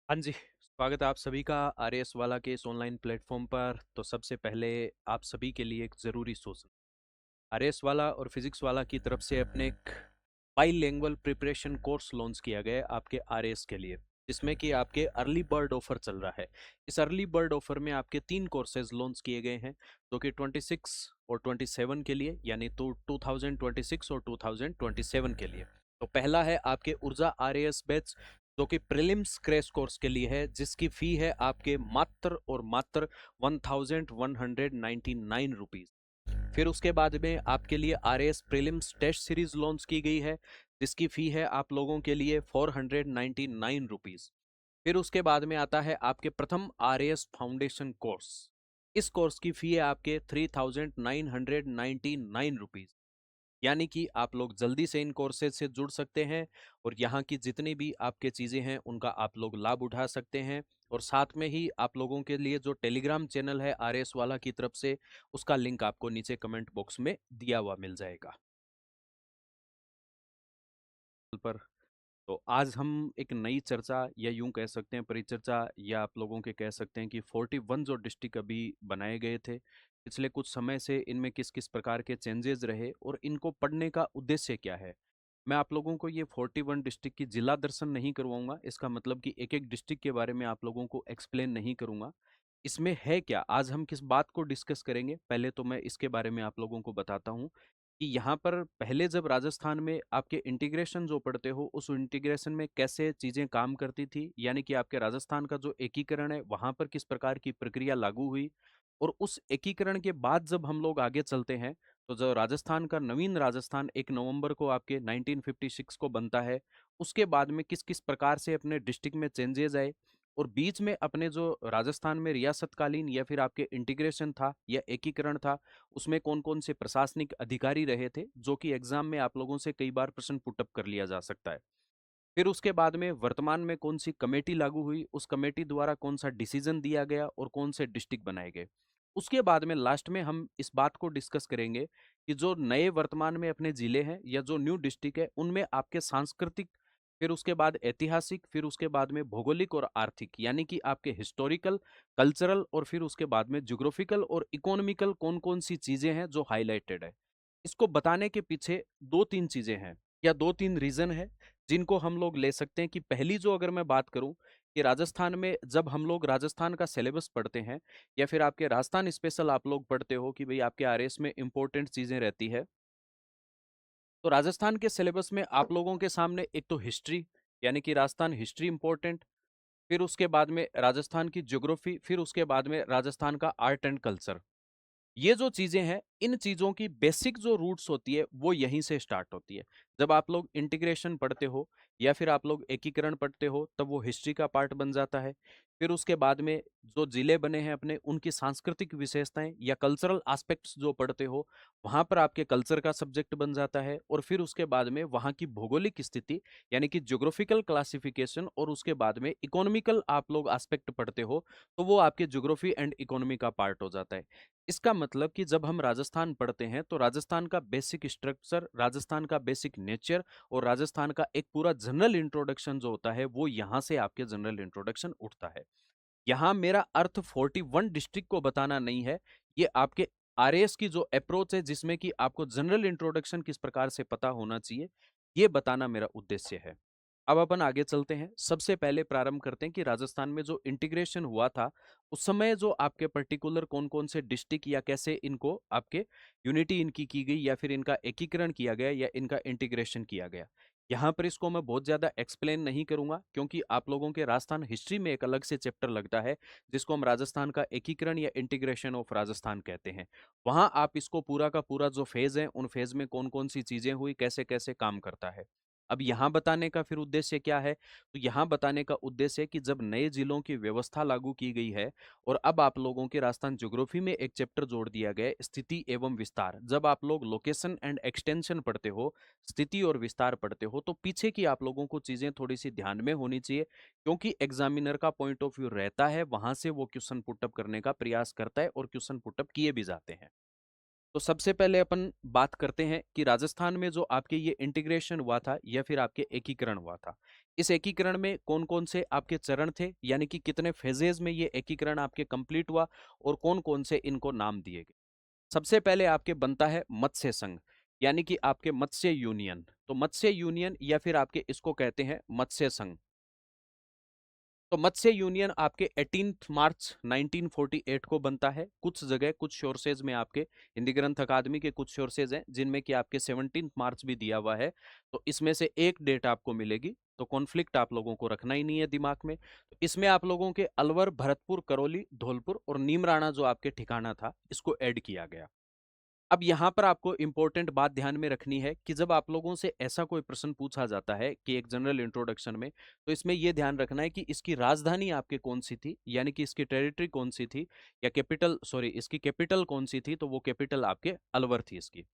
हाँ जी, स्वागत है आप सभी का आरएएस वाला के इस ऑनलाइन प्लेटफॉर्म पर। तो सबसे पहले आप सभी के लिए एक ज़रूरी सूचना। आरएएस वाला और फिजिक्स वाला की तरफ से अपने एक बाईलिंगुअल प्रिपरेशन कोर्स लॉन्च किया गया है आपके आरएएस के लिए, जिसमें कि आपके अर्ली बर्ड ऑफर चल रहा है। इस अर्ली बर्ड ऑफर में आपके 3 कोर्सेज लॉन्च किए गए हैं, जो कि 26 और 27 के लिए, यानी तो 2026 और 2027 के लिए। तो पहला है आपके ऊर्जा आरएएस बैच, जो कि प्रीलिम्स क्रैश कोर्स के लिए है, जिसकी फी है आपके मात्र और मात्र 1199 रुपीज। फिर उसके बाद में आपके लिए RAS prelims test series launch की गई है, जिसकी फी है आप लोगों के लिए 499 रुपीज। फिर उसके बाद में आता है आपके प्रथम आरएएस फाउंडेशन कोर्स। इस कोर्स की फी है आपके 3999 रुपीज। यानी कि आप लोग जल्दी से इन कोर्सेज से जुड़ सकते हैं और यहाँ की जितनी भी आपके चीज़ें हैं उनका आप लोग लाभ उठा सकते हैं। और साथ में ही आप लोगों के लिए जो टेलीग्राम चैनल है आरएस वाला की तरफ से, उसका लिंक आपको नीचे कमेंट बॉक्स में दिया हुआ मिल जाएगा पर। तो आज हम एक नई चर्चा, या यूं कह सकते हैं परिचर्चा, या आप लोगों के कह सकते हैं कि 41 जो डिस्ट्रिक्ट अभी बनाए गए थे पिछले कुछ समय से, इनमें किस किस प्रकार के चेंजेस रहे और इनको पढ़ने का उद्देश्य क्या है। मैं आप लोगों को ये 41 डिस्ट्रिक्ट की जिला दर्शन नहीं करवाऊंगा, इसका मतलब कि एक एक डिस्ट्रिक्ट के बारे में आप लोगों को एक्सप्लेन नहीं करूंगा। इसमें है क्या, आज हम किस बात को डिस्कस करेंगे, पहले तो मैं इसके बारे में आप लोगों को बताता हूँ कि यहाँ पर पहले जब राजस्थान में आपके इंटीग्रेशन जो पढ़ते हो, उस इंटीग्रेशन में कैसे चीज़ें काम करती थी, यानी कि आपके राजस्थान का जो एकीकरण है वहाँ पर किस प्रकार की प्रक्रिया लागू हुई। और उस एकीकरण के बाद जब हम लोग आगे चलते हैं, तो जो राजस्थान का नवीन राजस्थान 1 नवंबर को आपके 1956 को बनता है, उसके बाद में किस किस प्रकार से अपने डिस्ट्रिक्ट में चेंजेस आए। और बीच में अपने जो राजस्थान में रियासतकालीन या फिर आपके इंटीग्रेशन था या एकीकरण था, उसमें कौन कौन से प्रशासनिक अधिकारी रहे थे, जो कि एग्जाम में आप लोगों से कई बार प्रश्न पुटअप कर लिया जा सकता है। फिर उसके बाद में वर्तमान में कौन सी कमेटी लागू हुई, उस कमेटी द्वारा कौन सा डिसीजन दिया गया और कौन से डिस्ट्रिक्ट बनाए गए। उसके बाद में लास्ट में हम इस बात को डिस्कस करेंगे कि जो नए वर्तमान में अपने जिले हैं या जो न्यू डिस्ट्रिक्ट है, उनमें आपके सांस्कृतिक, फिर उसके बाद ऐतिहासिक, फिर उसके बाद में भौगोलिक और आर्थिक, यानी कि आपके हिस्टोरिकल, कल्चरल और फिर उसके बाद में ज्योग्राफिकल और इकोनॉमिकल कौन कौन सी चीजें हैं जो हाईलाइटेड है। इसको बताने के पीछे दो तीन चीजें हैं या दो तीन रीजन है, जिनको हम लोग ले सकते हैं। कि पहली जो अगर मैं बात करूं, कि राजस्थान में जब हम लोग राजस्थान का सिलेबस पढ़ते हैं या फिर आपके राजस्थान स्पेशल आप लोग पढ़ते हो कि भाई आपके आरएस में इंपॉर्टेंट चीजें रहती है, तो राजस्थान के सिलेबस में आप लोगों के सामने एक तो हिस्ट्री, यानी कि राजस्थान हिस्ट्री इंपॉर्टेंट, फिर उसके बाद में राजस्थान की ज्योग्राफी, फिर उसके बाद में राजस्थान का आर्ट एंड कल्चर। ये जो चीजें हैं, इन चीजों की बेसिक जो रूट्स होती है वो यहीं से स्टार्ट होती है। जब आप लोग इंटीग्रेशन पढ़ते हो या फिर आप लोग एकीकरण पढ़ते हो, तब वो हिस्ट्री का पार्ट बन जाता है। फिर उसके बाद में जो जिले बने हैं अपने, उनकी सांस्कृतिक विशेषताएं या कल्चरल एस्पेक्ट्स जो पढ़ते हो, वहां पर आपके कल्चर का सब्जेक्ट बन जाता है। और फिर उसके बाद में वहां की भौगोलिक स्थिति, यानी कि ज्योग्राफिकल क्लासिफिकेशन, और उसके बाद में इकोनॉमिकल आप लोग एस्पेक्ट पढ़ते हो, तो वो आपके ज्योग्राफी एंड इकोनॉमी का पार्ट हो जाता है। इसका मतलब कि जब हम राजस्थान पढ़ते हैं, तो राजस्थान का बेसिक स्ट्रक्चर, राजस्थान का बेसिक नेचर और राजस्थान का एक पूरा जनरल इंट्रोडक्शन जो होता है, वो यहाँ से आपके जनरल इंट्रोडक्शन उठता है। यहाँ मेरा अर्थ 41 डिस्ट्रिक्ट को बताना नहीं है, ये आपके आरएएस की जो अप्रोच है, जिसमें कि आपको जनरल इंट्रोडक्शन किस प्रकार से पता होना चाहिए, ये बताना मेरा उद्देश्य है। अब अपन आगे चलते हैं। सबसे पहले प्रारंभ करते हैं कि राजस्थान में जो इंटीग्रेशन हुआ था, उस समय जो आपके पर्टिकुलर कौन कौन से डिस्ट्रिक्ट या कैसे इनको आपके यूनिटी इनकी की गई, या फिर इनका एकीकरण किया गया या इनका इंटीग्रेशन किया गया। यहाँ पर इसको मैं बहुत ज़्यादा एक्सप्लेन नहीं करूंगा, क्योंकि आप लोगों के राजस्थान हिस्ट्री में एक अलग से चैप्टर लगता है, जिसको हम राजस्थान का एकीकरण या इंटीग्रेशन ऑफ राजस्थान कहते हैं। वहाँ आप इसको पूरा का पूरा जो फेज है, उन फेज में कौन कौन सी चीज़ें हुई, कैसे कैसे काम करता है। अब यहाँ बताने का फिर उद्देश्य क्या है, तो यहाँ बताने का उद्देश्य है कि जब नए जिलों की व्यवस्था लागू की गई है, और अब आप लोगों के राजस्थान ज्योग्राफी में एक चैप्टर जोड़ दिया गया है, स्थिति एवं विस्तार। जब आप लोग लोकेशन एंड एक्सटेंशन पढ़ते हो, स्थिति और विस्तार पढ़ते हो, तो पीछे की आप लोगों को चीजें थोड़ी सी ध्यान में होनी चाहिए, क्योंकि एग्जामिनर का पॉइंट ऑफ व्यू रहता है, वहां से वो क्वेश्चन पुटअप करने का प्रयास करता है और क्वेश्चन पुटअप किए भी जाते हैं। तो सबसे पहले अपन बात करते हैं कि राजस्थान में जो आपके ये इंटीग्रेशन हुआ था या फिर आपके एकीकरण हुआ था, इस एकीकरण में कौन कौन से आपके चरण थे, यानी कि कितने फेजेज में ये एकीकरण आपके कंप्लीट हुआ और कौन कौन से इनको नाम दिए गए। सबसे पहले आपके बनता है मत्स्य संघ, यानी कि आपके मत्स्य यूनियन। तो मत्स्य यूनियन या फिर आपके इसको कहते हैं मत्स्य संघ। तो मत्स्य यूनियन आपके 18 मार्च 1948 को बनता है। कुछ जगह कुछ सोर्सेज में आपके हिंदी ग्रंथ अकादमी के कुछ सोर्सेज हैं जिनमें कि आपके 17 मार्च भी दिया हुआ है। तो इसमें से एक डेट आपको मिलेगी, तो कॉन्फ्लिक्ट आप लोगों को रखना ही नहीं है दिमाग में। तो इसमें आप लोगों के अलवर, भरतपुर, करौली, धौलपुर और नीमराणा जो आपके ठिकाना था, इसको ऐड किया गया। अब यहाँ पर आपको इंपॉर्टेंट बात ध्यान में रखनी है कि जब आप लोगों से ऐसा कोई प्रश्न पूछा जाता है कि एक जनरल इंट्रोडक्शन में, तो इसमें यह ध्यान रखना है कि इसकी राजधानी आपके कौन सी थी, यानी कि इसकी टेरिटरी कौन सी थी, या कैपिटल, सॉरी, इसकी कैपिटल कौन सी थी। तो वो कैपिटल आपके अलवर थी इसकी।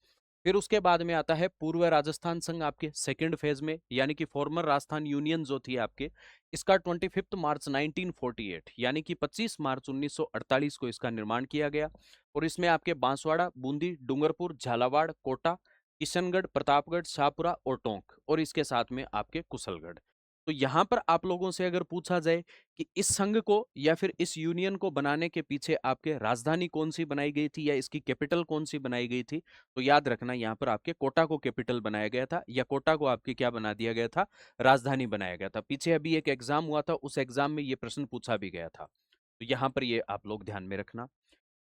फिर उसके बाद में आता है पूर्व राजस्थान संघ आपके सेकंड फेज में, यानी कि फॉर्मर राजस्थान यूनियन जो थी आपके, इसका 25 मार्च 1948 यानी कि 25 मार्च 1948 को इसका निर्माण किया गया। और इसमें आपके बांसवाड़ा, बूंदी, डूंगरपुर, झालावाड़, कोटा, किशनगढ़, प्रतापगढ़, शाहपुरा और टोंक, और इसके साथ में आपके कुशलगढ़। तो यहां पर आप लोगों से अगर पूछा जाए कि इस संघ को या फिर इस यूनियन को बनाने के पीछे आपके राजधानी कौन सी बनाई गई थी या इसकी कैपिटल कौन सी बनाई गई थी, तो याद रखना यहाँ पर आपके कोटा को कैपिटल बनाया गया था, या कोटा को आपके क्या बना दिया गया था, राजधानी बनाया गया था। पीछे अभी एक एग्जाम हुआ था, उस एग्जाम में ये प्रश्न पूछा भी गया था। तो यहाँ पर ये आप लोग ध्यान में रखना।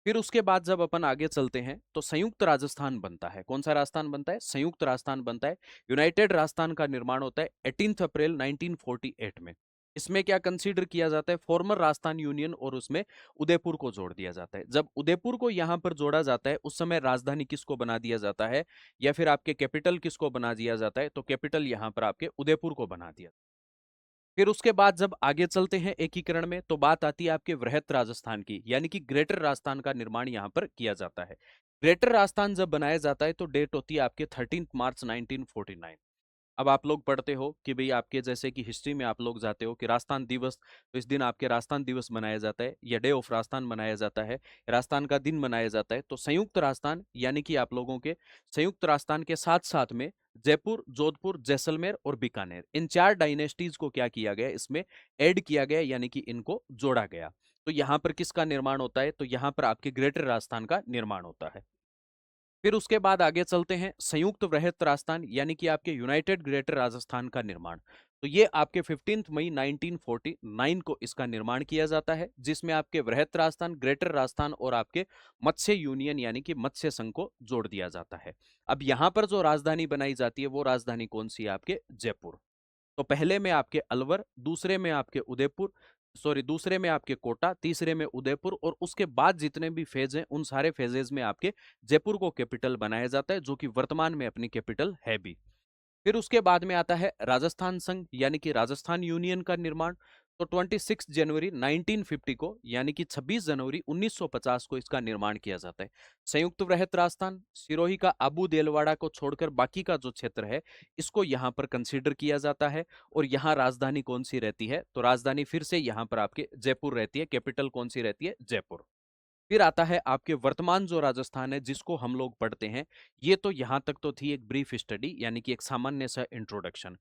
फिर उसके बाद जब अपन आगे चलते हैं तो संयुक्त राजस्थान बनता है। कौन सा राजस्थान बनता है? संयुक्त राजस्थान बनता है। यूनाइटेड राजस्थान का निर्माण होता है 18 अप्रैल 1948 में। इसमें क्या कंसीडर किया जाता है? फॉर्मर राजस्थान यूनियन, और उसमें उदयपुर को जोड़ दिया जाता है। जब उदयपुर को यहां पर जोड़ा जाता है उस समय राजधानी किसको बना दिया जाता है, या फिर आपके कैपिटल किसको बना दिया जाता है? तो कैपिटल यहां पर आपके उदयपुर को बना दिया। फिर उसके बाद जब आगे चलते हैं एकीकरण में, तो बात आती है आपके वृहत राजस्थान की, यानी कि ग्रेटर राजस्थान का निर्माण यहां पर किया जाता है। ग्रेटर राजस्थान जब बनाया जाता है तो डेट होती है आपके 13 मार्च 1949। अब आप लोग पढ़ते हो कि भाई आपके जैसे कि हिस्ट्री में आप लोग जाते हो कि राजस्थान दिवस, तो इस दिन आपके राजस्थान दिवस मनाया जाता है या डे ऑफ राजस्थान मनाया जाता है, राजस्थान का दिन मनाया जाता है। तो संयुक्त राजस्थान यानी कि आप लोगों के संयुक्त राजस्थान के साथ साथ में जयपुर, जोधपुर, जैसलमेर और बीकानेर, इन चार डायनेस्टीज को क्या किया गया, इसमें ऐड किया गया, यानी कि इनको जोड़ा गया। तो यहां पर किसका निर्माण होता है? तो यहां पर आपके ग्रेटर राजस्थान का निर्माण होता है। फिर उसके बाद आगे चलते हैं संयुक्त वृहत राजस्थान, यानी कि आपके यूनाइटेड ग्रेटर राजस्थान का निर्माण। तो ये आपके 15 मई 1949 को इसका निर्माण किया जाता है, जिसमें आपके वृहत राजस्थान, ग्रेटर राजस्थान और आपके मत्स्य यूनियन यानी कि मत्स्य संघ को जोड़ दिया जाता है। अब यहां पर जो राजधानी बनाई जाती है वो राजधानी कौन सी है? आपके जयपुर। तो पहले में आपके अलवर, दूसरे में आपके उदयपुर, सॉरी, दूसरे में आपके कोटा, तीसरे में उदयपुर, और उसके बाद जितने भी फेज हैं उन सारे फेजेस में आपके जयपुर को कैपिटल बनाया जाता है, जो कि वर्तमान में अपनी कैपिटल है भी। फिर उसके बाद में आता है राजस्थान संघ, यानी कि राजस्थान यूनियन का निर्माण। तो 26 जनवरी 1950 को, यानी कि 26 जनवरी 1950 को इसका निर्माण किया जाता है। संयुक्त वृहत राजस्थान, सिरोही का आबू देलवाड़ा को छोड़कर बाकी का जो क्षेत्र है इसको यहाँ पर कंसीडर किया जाता है। और यहाँ राजधानी कौन सी रहती है? तो राजधानी फिर से यहाँ पर आपके जयपुर रहती है। कैपिटल कौन सी रहती है? जयपुर। फिर आता है आपके वर्तमान जो राजस्थान है जिसको हम लोग पढ़ते हैं। ये तो यहां तक तो थी एक ब्रीफ स्टडी, यानी कि एक सामान्य सा इंट्रोडक्शन।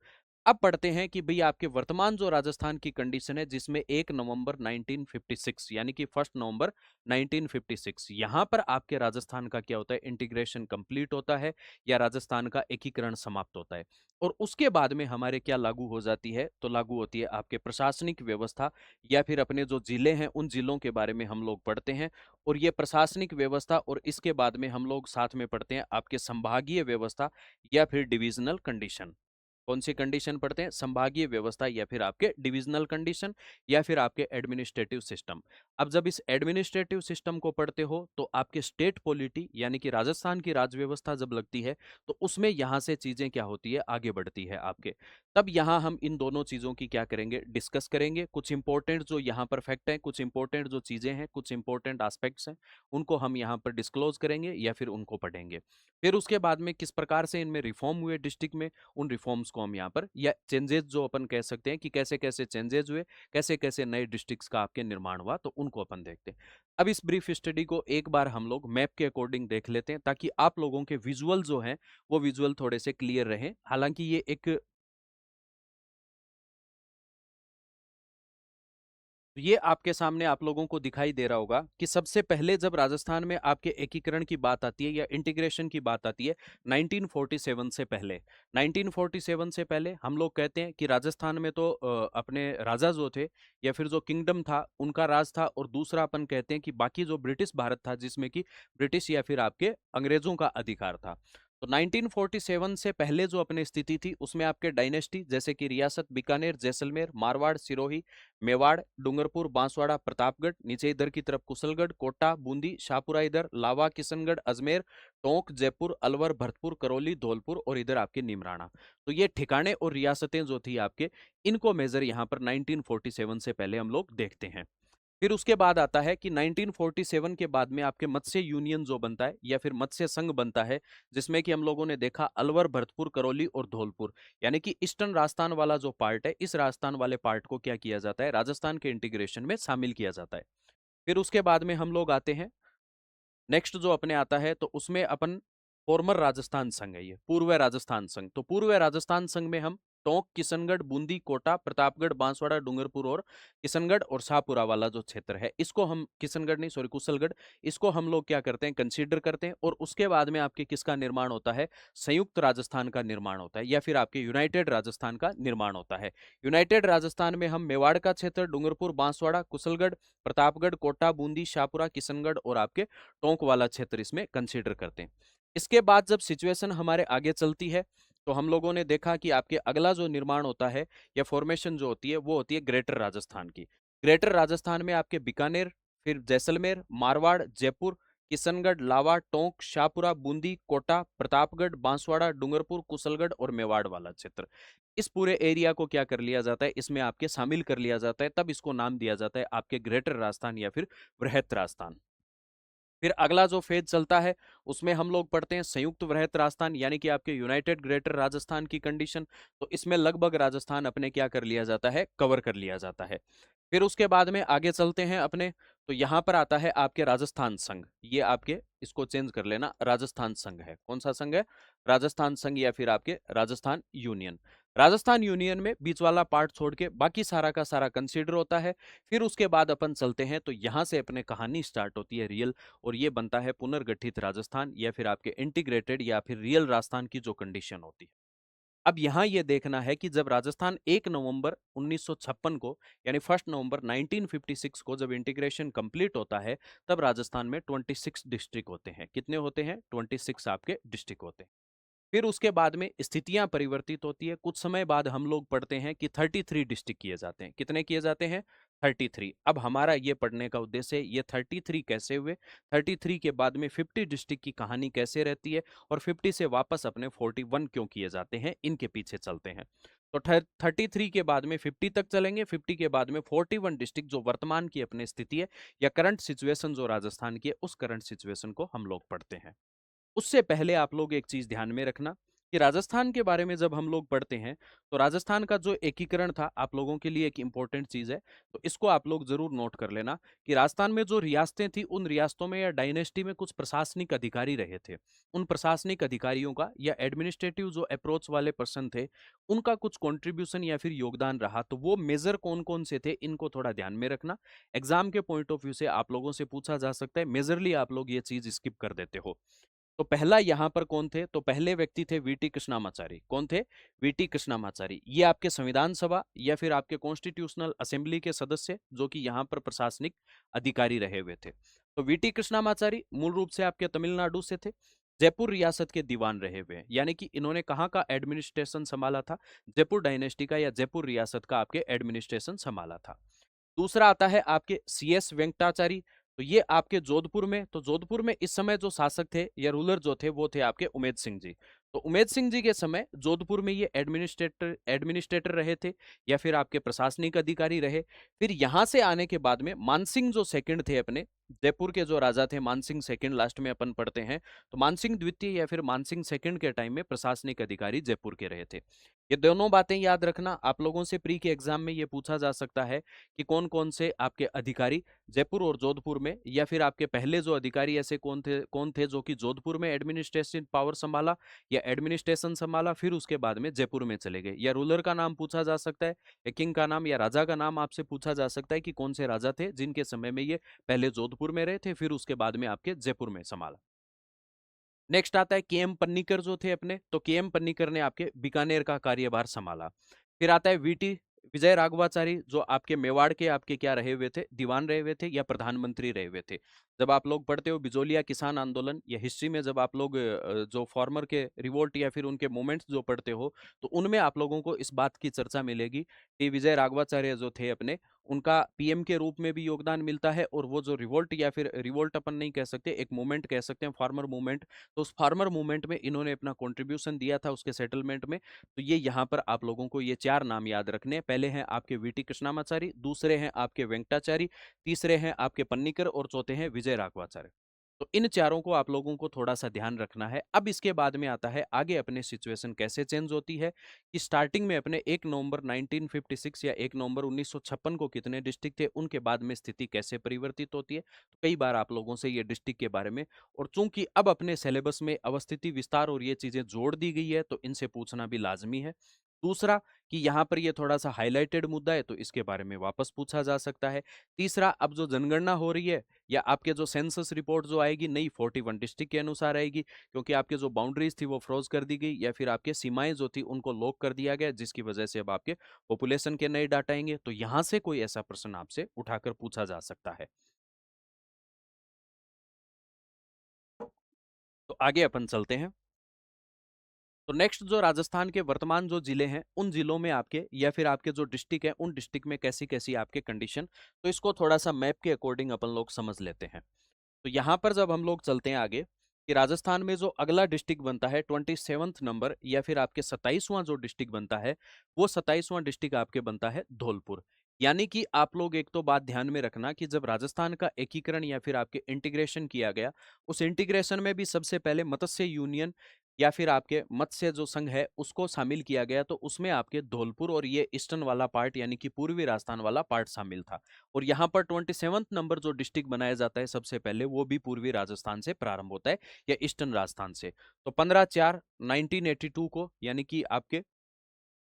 अब पढ़ते हैं कि भाई आपके वर्तमान जो राजस्थान की कंडीशन है, जिसमें 1 नवंबर 1956 यानी कि 1 नवंबर 1956 यहां पर आपके राजस्थान का क्या होता है? इंटीग्रेशन कंप्लीट होता है, या राजस्थान का एकीकरण समाप्त होता है। और उसके बाद में हमारे क्या लागू हो जाती है? तो लागू होती है आपके प्रशासनिक व्यवस्था, या फिर अपने जो जिले हैं उन जिलों के बारे में हम लोग पढ़ते हैं। और ये प्रशासनिक व्यवस्था, और इसके बाद में हम लोग साथ में पढ़ते हैं आपके संभागीय व्यवस्था या फिर डिविजनल कंडीशन। कौन सी कंडीशन पढ़ते हैं? संभागीय व्यवस्था या फिर आपके डिविजनल कंडीशन या फिर आपके एडमिनिस्ट्रेटिव सिस्टम। अब जब इस एडमिनिस्ट्रेटिव सिस्टम को पढ़ते हो तो आपके स्टेट पॉलिटी यानी कि राजस्थान की राज्य व्यवस्था जब लगती है तो उसमें यहां से चीजें क्या होती है? आगे बढ़ती है आपके। तब यहां हम इन दोनों चीजों की क्या करेंगे? डिस्कस करेंगे। कुछ इंपॉर्टेंट जो यहाँ पर फैक्ट है, कुछ इंपॉर्टेंट जो चीजें हैं, कुछ इंपॉर्टेंट एस्पेक्ट्स हैं, उनको हम यहाँ पर डिस्क्लोज करेंगे या फिर उनको पढ़ेंगे। फिर उसके बाद में किस प्रकार से इनमें रिफॉर्म हुए डिस्ट्रिक्ट में, उन रिफॉर्म्स को को हम यहाँ पर, या चेंजेस जो अपन कह सकते हैं कि कैसे कैसे चेंजेस हुए, कैसे कैसे नए डिस्ट्रिक्ट्स का आपके निर्माण हुआ, तो उनको अपन देखते हैं। अब इस ब्रीफ स्टडी को एक बार हम लोग मैप के अकॉर्डिंग देख लेते हैं, ताकि आप लोगों के विजुअल जो हैं वो विजुअल थोड़े से क्लियर रहें। हालांकि ये एक, ये आपके सामने आप लोगों को दिखाई दे रहा होगा कि सबसे पहले जब राजस्थान में आपके एकीकरण की बात आती है या इंटीग्रेशन की बात आती है 1947 से पहले, 1947 से पहले हम लोग कहते हैं कि राजस्थान में तो अपने राजा जो थे या फिर जो किंगडम था उनका राज था, और दूसरा अपन कहते हैं कि बाकी जो ब्रिटिश भारत था जिसमें कि ब्रिटिश या फिर आपके अंग्रेजों का अधिकार था। तो 1947 से पहले जो अपनी स्थिति थी उसमें आपके डायनेस्टी जैसे कि रियासत बीकानेर, जैसलमेर, मारवाड़, सिरोही, मेवाड़, डूंगरपुर, बांसवाड़ा, प्रतापगढ़, नीचे इधर की तरफ कुशलगढ़, कोटा, बूंदी, शाहपुरा, इधर लावा, किशनगढ़, अजमेर, टोंक, जयपुर, अलवर, भरतपुर, करौली, धौलपुर और इधर आपके निमराना। तो ये ठिकाने और रियासतें जो थी आपके, इनको मेजर यहाँ पर 1947 से पहले हम लोग देखते हैं। फिर उसके बाद आता है कि 1947 के बाद में आपके मत्स्य यूनियन जो बनता है या फिर मत्स्य संघ बनता है, जिसमें कि हम लोगों ने देखा अलवर, भरतपुर, करौली और धौलपुर, यानी कि ईस्टर्न राजस्थान वाला जो पार्ट है, इस राजस्थान वाले पार्ट को क्या किया जाता है, राजस्थान के इंटीग्रेशन में शामिल किया जाता है। फिर उसके बाद में हम लोग आते हैं, नेक्स्ट जो अपने आता है तो उसमें अपन फॉर्मर राजस्थान संघ है, ये पूर्व राजस्थान संघ। तो पूर्व राजस्थान संघ में हम टोंक, किशनगढ़, बूंदी, कोटा, प्रतापगढ़, बांसवाड़ा, डूंगरपुर और किशनगढ़ और शाहपुरा वाला जो क्षेत्र है, इसको हम, किशनगढ़ नहीं सॉरी कुशलगढ़, इसको हम लोग क्या करते हैं, कंसीडर करते हैं। और उसके बाद में आपके किसका निर्माण होता है, संयुक्त राजस्थान का निर्माण होता है या फिर आपके यूनाइटेड राजस्थान का निर्माण होता है। यूनाइटेड राजस्थान में हम मेवाड़ का क्षेत्र, डूंगरपुर, बांसवाड़ा, कुशलगढ़, प्रतापगढ़, कोटा, बूंदी, शाहपुरा, किशनगढ़ और आपके टोंक वाला क्षेत्र इसमें कंसीडर करते हैं। इसके बाद जब सिचुएशन हमारे आगे चलती है तो हम लोगों ने देखा कि आपके अगला जो निर्माण होता है या फॉर्मेशन जो होती है वो होती है ग्रेटर राजस्थान की। ग्रेटर राजस्थान में आपके बीकानेर, फिर जैसलमेर, मारवाड़, जयपुर, किशनगढ़, लावा, टोंक, शाहपुरा, बूंदी, कोटा, प्रतापगढ़, बांसवाड़ा, डूंगरपुर, कुशलगढ़ और मेवाड़ वाला क्षेत्र, इस पूरे एरिया को क्या कर लिया जाता है, इसमें आपके शामिल कर लिया जाता है। तब इसको नाम दिया जाता है आपके ग्रेटर राजस्थान या फिर बृहत राजस्थान। फिर अगला जो फेज चलता है उसमें हम लोग पढ़ते हैं संयुक्त वृहत राजस्थान, यानी कि आपके यूनाइटेड ग्रेटर राजस्थान की कंडीशन। तो इसमें लगभग राजस्थान अपने क्या कर लिया जाता है, कवर कर लिया जाता है। फिर उसके बाद में आगे चलते हैं अपने, तो यहाँ पर आता है आपके राजस्थान संघ। ये आपके, इसको चेंज कर लेना, राजस्थान संघ है। कौन सा संघ है, राजस्थान संघ या फिर आपके राजस्थान यूनियन। राजस्थान यूनियन में बीच वाला पार्ट छोड़ के बाकी सारा का सारा कंसीडर होता है। फिर उसके बाद अपन चलते हैं तो यहाँ से अपने कहानी स्टार्ट होती है रियल, और ये बनता है पुनर्गठित राजस्थान या फिर आपके इंटीग्रेटेड या फिर रियल राजस्थान की जो कंडीशन होती है। अब यहाँ ये देखना है कि जब राजस्थान 1 नवंबर 1956 को, यानी 1 नवंबर 1956 को जब इंटीग्रेशन कंप्लीट होता है, तब राजस्थान में 26 डिस्ट्रिक्ट होते हैं। कितने होते हैं, 26 आपके डिस्ट्रिक्ट होते हैं। फिर उसके बाद में स्थितियां परिवर्तित होती है। कुछ समय बाद हम लोग पढ़ते हैं कि 33 डिस्ट्रिक्ट किए जाते हैं। कितने किए जाते हैं, 33। अब हमारा ये पढ़ने का उद्देश्य है ये 33 कैसे हुए, 33 के बाद में 50 डिस्ट्रिक्ट की कहानी कैसे रहती है, और 50 से वापस अपने 41 क्यों किए जाते हैं, इनके पीछे चलते हैं। तो 33 के बाद में 50 तक चलेंगे, 50 के बाद में 41 डिस्ट्रिक्ट जो वर्तमान की अपनी स्थिति है या करंट सिचुएशन जो राजस्थान की है, उस करंट सिचुएशन को हम लोग पढ़ते हैं। उससे पहले आप लोग एक चीज ध्यान में रखना कि राजस्थान के बारे में जब हम लोग पढ़ते हैं तो राजस्थान का जो एकीकरण था आप लोगों के लिए एक इंपॉर्टेंट चीज है, तो इसको आप लोग जरूर नोट कर लेना कि राजस्थान में जो रियासतें थी उन रियासतों में या डायनेस्टी में कुछ प्रशासनिक अधिकारी रहे थे। उन प्रशासनिक अधिकारियों का या एडमिनिस्ट्रेटिव जो अप्रोच वाले पर्सन थे, उनका कुछ कॉन्ट्रीब्यूशन या फिर योगदान रहा। तो वो मेजर कौन कौन से थे, इनको थोड़ा ध्यान में रखना। एग्जाम के पॉइंट ऑफ व्यू से आप लोगों से पूछा जा सकता है, मेजरली आप लोग ये चीज स्किप कर देते हो। तो पहला यहां पर कौन थे, तो पहले व्यक्ति थे वीटी कृष्णामाचारी। कौन थे, वीटी कृष्णामाचारी। ये आपके संविधान सभा या फिर आपके कॉन्स्टिट्यूशनल असेंबली के सदस्य जो कि यहाँ पर प्रशासनिक अधिकारी रहे हुए थे। तो वीटी कृष्णामाचारी मूल रूप से आपके तमिलनाडु से थे। जयपुर रियासत के दीवान रहे हुए, यानी कि इन्होंने कहाँ का एडमिनिस्ट्रेशन संभाला था, जयपुर डायनेस्टी का या जयपुर रियासत का आपके एडमिनिस्ट्रेशन संभाला था। दूसरा आता है आपके CS वेंकटाचारी। तो ये आपके जोधपुर में, तो जोधपुर में इस समय जो शासक थे या रूलर जो थे वो थे आपके उमेद सिंह जी। तो उमेद सिंह जी के समय जोधपुर में ये एडमिनिस्ट्रेटर रहे थे या फिर आपके प्रशासनिक अधिकारी रहे। फिर यहां से आने के बाद में मानसिंह जो सेकंड थे अपने, जयपुर के जो राजा थे मानसिंह सेकंड, लास्ट में अपन पढ़ते हैं, तो मानसिंह द्वितीय या फिर मानसिंह सेकंड के टाइम में प्रशासनिक अधिकारी जयपुर के रहे थे। ये दोनों बातें याद रखना, आप लोगों से प्री के एग्जाम में ये पूछा जा सकता है कि कौन कौन से आपके अधिकारी जयपुर और जोधपुर में, या फिर आपके पहले जो अधिकारी ऐसे कौन थे जो कि जोधपुर में एडमिनिस्ट्रेशन पावर संभाला या एडमिनिस्ट्रेशन संभाला, फिर उसके बाद में जयपुर में चले गए। या रूलर का नाम पूछा जा सकता है, या किंग का नाम या राजा का नाम आपसे पूछा जा सकता है कि कौन से राजा थे जिनके समय में ये पहले जोधपुर में रहे थे, फिर उसके बाद में आपके जयपुर में संभाला। नेक्स्ट आता है के एम पन्नीकर जो थे अपने, तो के एम पन्नीकर ने आपके बीकानेर का कार्यभार संभाला। फिर आता है वीटी विजय राघवाचारी, जो आपके मेवाड़ के आपके क्या रहे हुए थे, दीवान रहे हुए थे या प्रधानमंत्री रहे हुए थे। जब आप लोग पढ़ते हो बिजोलिया किसान आंदोलन या हिस्ट्री में, जब आप लोग जो फॉर्मर के रिवोल्ट या फिर उनके मूवमेंट्स जो पढ़ते हो, तो उनमें आप लोगों को इस बात की चर्चा मिलेगी कि विजय राघवाचार्य जो थे अपने, उनका पीएम के रूप में भी योगदान मिलता है, और वो जो रिवोल्ट या फिर रिवोल्ट अपन नहीं कह सकते, एक मूवमेंट कह सकते हैं, फार्मर मूवमेंट, तो उस फार्मर मूवमेंट में इन्होंने अपना कंट्रीब्यूशन दिया था उसके सेटलमेंट में। तो ये यहाँ पर आप लोगों को ये चार नाम याद रखने हैं। पहले हैं आपके वीटी कृष्णामाचारी, दूसरे हैं आपके वेंकटाचारी, तीसरे हैं आपके पन्नीकर, और चौथे हैं विजय राघवाचार्य। तो इन चारों को आप लोगों को थोड़ा सा ध्यान रखना है। अब इसके बाद में आता है आगे अपने सिचुएशन कैसे चेंज होती है, कि स्टार्टिंग में अपने 1 नवंबर 1956 या 1 नवंबर 1956 को कितने डिस्ट्रिक्ट थे, उनके बाद में स्थिति कैसे परिवर्तित होती है। तो कई बार आप लोगों से ये डिस्ट्रिक्ट के बारे में, और चूंकि अब अपने सिलेबस में अवस्थिति विस्तार और ये चीजें जोड़ दी गई है, तो इनसे पूछना भी लाजमी है। दूसरा, कि यहाँ पर ये थोड़ा सा हाईलाइटेड मुद्दा है, तो इसके बारे में वापस पूछा जा सकता है। तीसरा, अब जो जनगणना हो रही है या आपके जो सेंसस रिपोर्ट जो आएगी नई 41 डिस्ट्रिक्ट के अनुसार आएगी, क्योंकि आपके जो बाउंड्रीज थी वो फ्रोज कर दी गई, या फिर आपके सीमाएं जो थी उनको लॉक कर दिया गया, जिसकी वजह से अब आपके पॉपुलेशन के नए डाटा आएंगे। तो यहाँ से कोई ऐसा प्रश्न आपसे उठाकर पूछा जा सकता है। तो आगे अपन चलते हैं। तो नेक्स्ट, जो राजस्थान के वर्तमान जो जिले हैं, उन जिलों में आपके या फिर आपके जो डिस्ट्रिक्ट है, उन डिस्ट्रिक्ट में कैसी कैसी आपके कंडीशन, तो इसको थोड़ा सा मैप के अकॉर्डिंग अपन लोग समझ लेते हैं। तो यहाँ पर जब हम लोग चलते हैं आगे, कि राजस्थान में जो अगला डिस्ट्रिक्ट बनता है 27वां नंबर, या फिर आपके 27वां जो डिस्ट्रिक्ट बनता है, वो 27वां डिस्ट्रिक्ट आपके बनता है धौलपुर। यानी कि आप लोग एक तो बात ध्यान में रखना कि जब राजस्थान का एकीकरण या फिर आपके इंटीग्रेशन किया गया, उस इंटीग्रेशन में भी सबसे पहले मत्स्य यूनियन या फिर आपके मत्स्य जो संघ है उसको शामिल किया गया, तो उसमें आपके धौलपुर और ये ईस्टर्न वाला पार्ट यानी कि पूर्वी राजस्थान वाला पार्ट शामिल था। और यहाँ पर 27वां नंबर जो डिस्ट्रिक्ट बनाया जाता है सबसे पहले, वो भी पूर्वी राजस्थान से प्रारंभ होता है या ईस्टर्न राजस्थान से। तो 15/4/1982 को, यानी कि आपके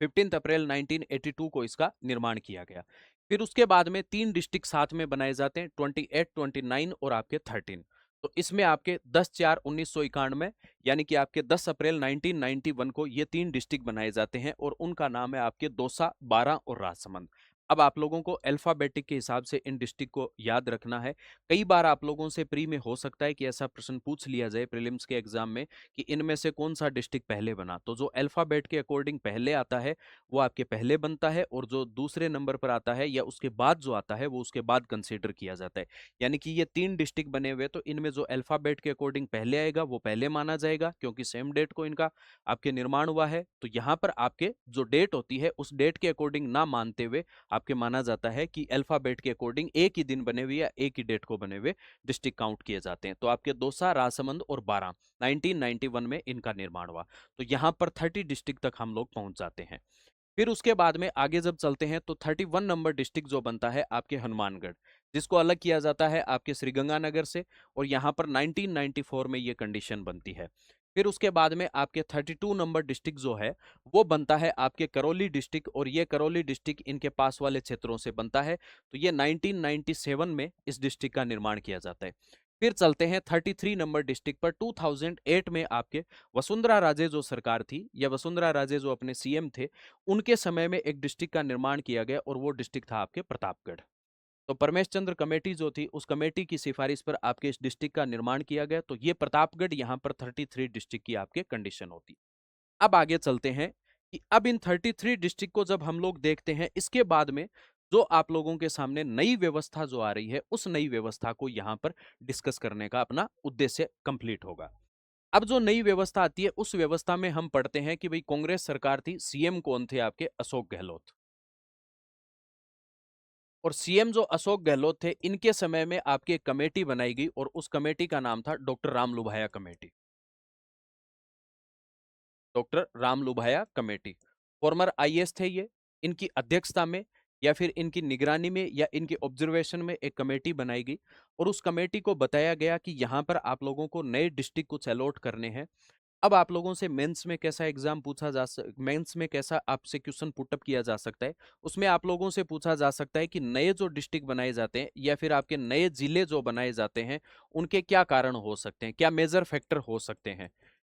15 अप्रैल 1982 को इसका निर्माण किया गया। फिर उसके बाद में तीन डिस्ट्रिक्ट साथ में बनाए जाते हैं, 28, 29 और आपके 13। तो इसमें आपके 10/4/1991 यानी कि आपके 10 अप्रैल 1991 को ये तीन डिस्ट्रिक्ट बनाए जाते हैं, और उनका नाम है आपके दौसा, बारां और राजसमंद। अब आप लोगों को अल्फाबेटिक के हिसाब से इन डिस्ट्रिक्ट को याद रखना है। कई बार आप लोगों से प्री में हो सकता है कि ऐसा प्रश्न पूछ लिया जाए प्रीलिम्स के एग्जाम में, कि इनमें से कौन सा डिस्ट्रिक्ट पहले बना, तो जो अल्फाबेट के अकॉर्डिंग पहले आता है वो आपके पहले बनता है, और जो दूसरे नंबर पर आता है या उसके बाद जो आता है वो उसके बाद कंसीडर किया जाता है। यानी कि ये तीन डिस्ट्रिक्ट बने हुए, तो इनमें जो अल्फाबेट के अकॉर्डिंग पहले आएगा वो पहले माना जाएगा, क्योंकि सेम डेट को इनका आपके निर्माण हुआ है। तो यहाँ पर आपके जो डेट होती है उस डेट के अकॉर्डिंग ना मानते हुए आपके माना जाता है कि अल्फाबेट के अकॉर्डिंग एक ही दिन बने हुए या एक ही डेट को बने हुए डिस्ट्रिक्ट काउंट किए जाते हैं। तो आपके दौसा, राजसमंद और बारां 1991 में इनका निर्माण हुआ। तो यहाँ पर 30 डिस्ट्रिक्ट तक हम लोग पहुंच जाते हैं। फिर उसके बाद में आगे जब चलते हैं तो 31 नंबर डिस्ट्रिक्ट जो बनता है आपके हनुमानगढ़, जिसको अलग किया जाता है आपके श्रीगंगानगर से, और यहाँ पर 1994 में ये कंडीशन बनती है। फिर उसके बाद में आपके 32 नंबर डिस्ट्रिक्ट जो है वो बनता है आपके करौली डिस्ट्रिक्ट, और ये करौली डिस्ट्रिक्ट इनके पास वाले क्षेत्रों से बनता है। तो ये 1997 में इस डिस्ट्रिक्ट का निर्माण किया जाता है। फिर चलते हैं 33 नंबर डिस्ट्रिक्ट पर। 2008 में आपके वसुंधरा राजे जो सरकार थी या वसुंधरा राजे जो अपने सीएम थे, उनके समय में एक डिस्ट्रिक्ट का निर्माण किया गया, और वो डिस्ट्रिक्ट था आपके प्रतापगढ़। तो परमेश चंद्र कमेटी जो थी उस कमेटी की सिफारिश पर आपके इस डिस्ट्रिक्ट का निर्माण किया गया। तो ये प्रतापगढ़ यहाँ पर 33 डिस्ट्रिक्ट की आपके कंडीशन होती। अब आगे चलते हैं कि अब इन 33 डिस्ट्रिक्ट को जब हम लोग देखते हैं, इसके बाद में जो आप लोगों के सामने नई व्यवस्था जो आ रही है, उस नई व्यवस्था को यहाँ पर डिस्कस करने का अपना उद्देश्य कंप्लीट होगा। अब जो नई व्यवस्था आती है उस व्यवस्था में हम पढ़ते हैं कि भाई कांग्रेस सरकार थी, सीएम कौन थे आपके, अशोक गहलोत। और सीएम जो अशोक गहलोत थे, इनके समय में आपकी एक कमेटी बनाई गई और उस कमेटी का नाम था डॉक्टर राम लुभाया कमेटी। डॉक्टर राम लुभाया कमेटी, फॉर्मर आईएएस थे ये। इनकी अध्यक्षता में या फिर इनकी निगरानी में या इनके ऑब्जर्वेशन में एक कमेटी बनाई गई और उस कमेटी को बताया गया कि यहाँ पर आप लोगों को नए डिस्ट्रिक्ट कुछ अलॉट करने हैं। अब आप लोगों से मेंस में कैसा एग्जाम पूछा मेंस में कैसा आपसे क्वेश्चन पुटअप किया जा सकता है, उसमें आप लोगों से पूछा जा सकता है कि नए जो डिस्ट्रिक्ट बनाए जाते हैं या फिर आपके नए जिले जो बनाए जाते हैं, उनके क्या कारण हो सकते हैं, क्या मेजर फैक्टर हो सकते हैं।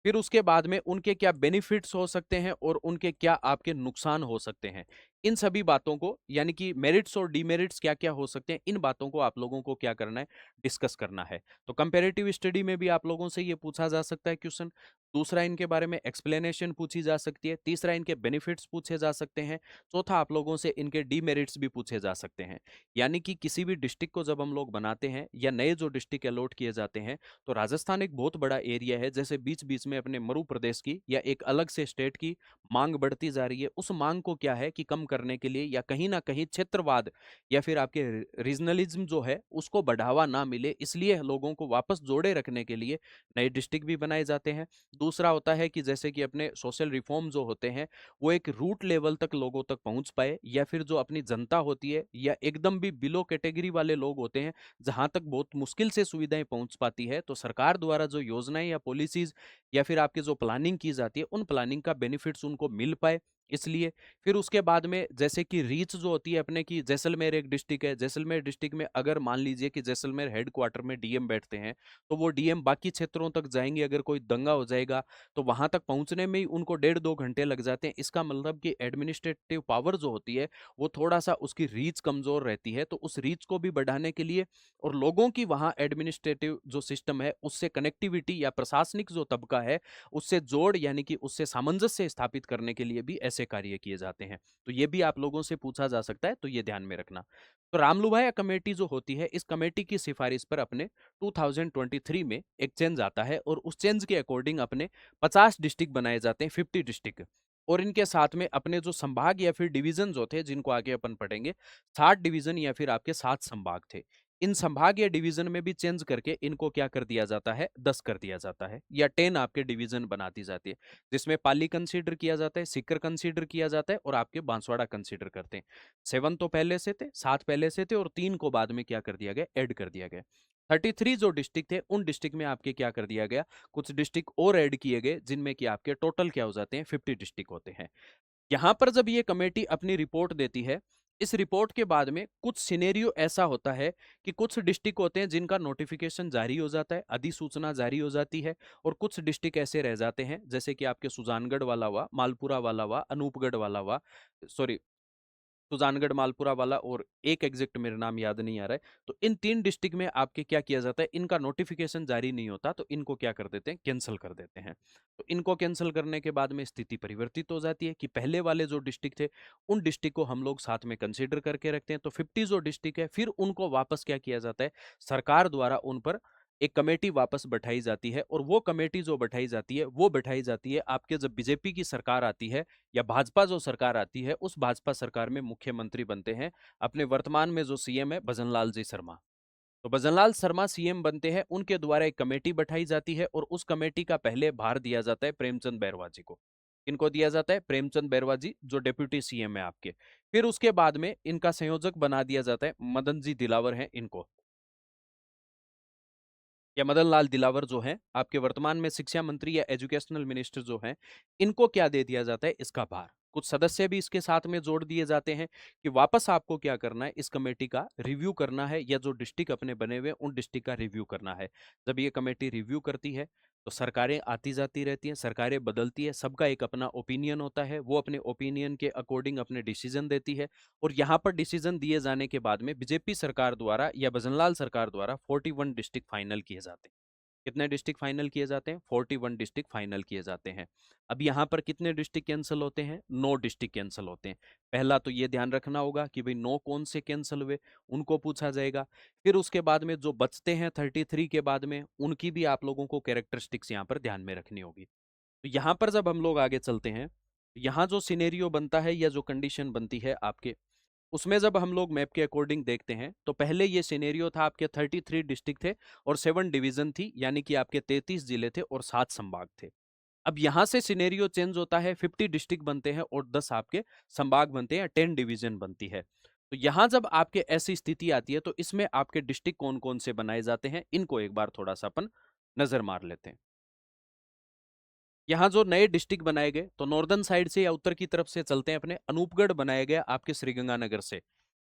फिर उसके बाद में उनके क्या बेनिफिट्स हो सकते हैं और उनके क्या आपके नुकसान हो सकते हैं। इन सभी बातों को, यानी कि मेरिट्स और डीमेरिट्स क्या क्या हो सकते हैं, इन बातों को आप लोगों को क्या करना है, डिस्कस करना है। तो कंपेरेटिव स्टडी में भी आप लोगों से ये पूछा जा सकता है क्वेश्चन। दूसरा, इनके बारे में एक्सप्लेनेशन पूछी जा सकती है। तीसरा, इनके बेनिफिट्स पूछे जा सकते हैं। चौथा, आप लोगों से इनके डीमेरिट्स भी पूछे जा सकते हैं। यानी कि किसी भी डिस्ट्रिक्ट को जब हम लोग बनाते हैं या नए जो डिस्ट्रिक्ट अलॉट किए जाते हैं, तो राजस्थान एक बहुत बड़ा एरिया है। जैसे बीच बीच में अपने मरु प्रदेश की या एक अलग से स्टेट की मांग बढ़ती जा रही है, उस मांग को क्या है कि कम करने के लिए या कहीं ना कहीं क्षेत्रवाद या फिर आपके रीजनलिज्म जो है उसको बढ़ावा ना मिले, इसलिए लोगों को वापस जोड़े रखने के लिए नए डिस्ट्रिक्ट भी बनाए जाते हैं। दूसरा होता है कि जैसे कि अपने सोशल रिफॉर्म जो होते हैं वो एक रूट लेवल तक लोगों तक पहुंच पाए, या फिर जो अपनी जनता होती है या एकदम भी बिलो कैटेगरी वाले लोग होते हैं, जहां तक बहुत मुश्किल से सुविधाएं पहुंच पाती है, तो सरकार द्वारा जो योजनाएं या पॉलिसीज या फिर आपकी जो प्लानिंग की जाती है, उन प्लानिंग का बेनिफिट्स उनको मिल पाए, इसलिए। फिर उसके बाद में जैसे कि रीच जो होती है अपने की, जैसलमेर एक डिस्ट्रिक्ट है, जैसलमेर डिस्ट्रिक्ट में अगर मान लीजिए कि जैसलमेर हेडक्वार्टर में डीएम बैठते हैं, तो वो डीएम बाकी क्षेत्रों तक जाएंगे, अगर कोई दंगा हो जाएगा तो वहां तक पहुंचने में ही उनको 1.5-2 घंटे लग जाते हैं। इसका मतलब कि एडमिनिस्ट्रेटिव पावर जो होती है वो थोड़ा सा उसकी रीच कमजोर रहती है, तो उस रीच को भी बढ़ाने के लिए और लोगों की वहां एडमिनिस्ट्रेटिव जो सिस्टम है उससे कनेक्टिविटी या प्रशासनिक जो तबका है उससे जोड़, यानी कि उससे सामंजस्य स्थापित करने के लिए भी ऐसे कार्य किए जाते हैं। तो ये भी आप लोगों से पूछा जा सकता है, तो ये ध्यान में रखना। तो रामलुभाया कमेटी जो होती है, इस कमेटी की सिफारिश पर अपने 2023 में एक चेंज आता है और उस चेंज के अकॉर्डिंग अपने 50 डिस्ट्रिक्ट बनाए जाते हैं, 50 डिस्ट्रिक्ट। और इनके साथ में अपने जो संभाग या फिर डिवीजन जो थे, जिनको आगे अपन पढ़ेंगे, 60 डिवीजन या फिर आपके 7 संभाग थे। इन संभाग या डिवीजन में भी चेंज करके इनको क्या कर दिया जाता है, 10 कर दिया जाता है, या 10 आपके डिवीजन बना दी जाती है, जिसमें पाली कंसीडर किया जाता है, सीकर कंसीडर किया जाता है और आपके बांसवाड़ा कंसीडर करते हैं। 7 तो पहले से थे, 7 पहले से थे और 3 को बाद में क्या कर दिया गया, ऐड कर दिया गया। 33 जो डिस्ट्रिक्ट थे, उन डिस्ट्रिक्ट में आपके क्या कर दिया गया, कुछ डिस्ट्रिक्ट और ऐड किए गए, जिनमें कि आपके टोटल क्या हो जाते हैं, 50 डिस्ट्रिक्ट होते हैं। यहां पर जब ये कमेटी अपनी रिपोर्ट देती है, इस रिपोर्ट के बाद में कुछ सिनेरियो ऐसा होता है कि कुछ डिस्ट्रिक्ट होते हैं जिनका नोटिफिकेशन जारी हो जाता है, अधिसूचना जारी हो जाती है, और कुछ डिस्ट्रिक्ट ऐसे रह जाते हैं, जैसे कि आपके सुजानगढ़ वाला हुआ, मालपुरा वाला हुआ, अनूपगढ़ वाला हुआ, सॉरी, सुजानगढ़, मालपुरा वाला, और एक एग्जैक्ट मेरा नाम याद नहीं आ रहा है। तो इन 3 डिस्ट्रिक्ट में आपके क्या किया जाता है, इनका नोटिफिकेशन जारी नहीं होता, तो इनको क्या कर देते हैं, कैंसिल कर देते हैं। तो इनको कैंसिल करने के बाद में स्थिति परिवर्तित हो जाती है कि पहले वाले जो डिस्ट्रिक्ट थे, उन डिस्ट्रिक्ट को हम लोग साथ में कंसिडर करके रखते हैं। तो 50 जो डिस्ट्रिक्ट है, फिर उनको वापस क्या किया जाता है, सरकार द्वारा उन पर एक कमेटी वापस बैठाई जाती है, और वो कमेटी जो बैठाई जाती है, वो बैठाई जाती है आपके जब बीजेपी की सरकार आती है या भाजपा जो सरकार आती है, उस भाजपा सरकार में मुख्यमंत्री बनते हैं अपने वर्तमान में जो सीएम है भजनलाल जी शर्मा। तो भजनलाल शर्मा सीएम बनते हैं, उनके द्वारा एक कमेटी बैठाई जाती है और उस कमेटी का पहले भार दिया जाता है प्रेमचंद बैरवा जी को। इनको दिया जाता है, प्रेमचंद बैरवा जी जो डेप्यूटी सीएम है आपके। फिर उसके बाद में इनका संयोजक बना दिया जाता है मदन जी दिलावर हैं इनको, या मदन लाल दिलावर जो हैं आपके वर्तमान में शिक्षा मंत्री या एजुकेशनल मिनिस्टर जो हैं, इनको क्या दे दिया जाता है, इसका भार। कुछ सदस्य भी इसके साथ में जोड़ दिए जाते हैं कि वापस आपको क्या करना है, इस कमेटी का रिव्यू करना है, या जो डिस्ट्रिक्ट अपने बने हुए उन डिस्ट्रिक्ट का रिव्यू करना है। जब ये कमेटी रिव्यू करती है, तो सरकारें आती जाती रहती हैं, सरकारें बदलती है, सबका एक अपना ओपिनियन होता है, वो अपने ओपिनियन के अकॉर्डिंग अपने डिसीजन देती है। और यहाँ पर डिसीजन दिए जाने के बाद में बीजेपी सरकार द्वारा या भजनलाल सरकार द्वारा 41 डिस्ट्रिक्ट फाइनल किए जाते हैं। कितने डिस्ट्रिक्ट फाइनल किए जाते हैं, 41 डिस्ट्रिक्ट फाइनल किए जाते हैं। अब यहाँ पर कितने डिस्ट्रिक्ट कैंसिल होते हैं, 9 डिस्ट्रिक्ट कैंसिल होते हैं। पहला तो ये ध्यान रखना होगा कि भाई 9 कौन से कैंसिल हुए, उनको पूछा जाएगा। फिर उसके बाद में जो बचते हैं 33 के बाद में, उनकी भी आप लोगों को कैरेक्टरिस्टिक्स यहाँ पर ध्यान में रखनी होगी। तो यहाँ पर जब हम लोग आगे चलते हैं, यहाँ जो सिनेरियो बनता है या जो कंडीशन बनती है आपके, उसमें जब हम लोग मैप के अकॉर्डिंग देखते हैं तो पहले ये सिनेरियो था, आपके 33 डिस्ट्रिक्ट थे और 7 डिवीजन थी, यानी कि आपके 33 जिले थे और 7 संभाग थे। अब यहां से सिनेरियो चेंज होता है, 50 डिस्ट्रिक्ट बनते हैं और 10 आपके संभाग बनते हैं, 10 डिवीजन बनती है। तो यहां जब आपके ऐसी स्थिति आती है तो इसमें आपके डिस्ट्रिक्ट कौन कौन से बनाए जाते हैं, इनको एक बार थोड़ा सा अपन नजर मार लेते हैं। यहाँ जो नए डिस्ट्रिक्ट बनाए गए, तो नॉर्दर्न साइड से या उत्तर की तरफ से चलते हैं अपने, अनूपगढ़ बनाया गया आपके श्रीगंगानगर से।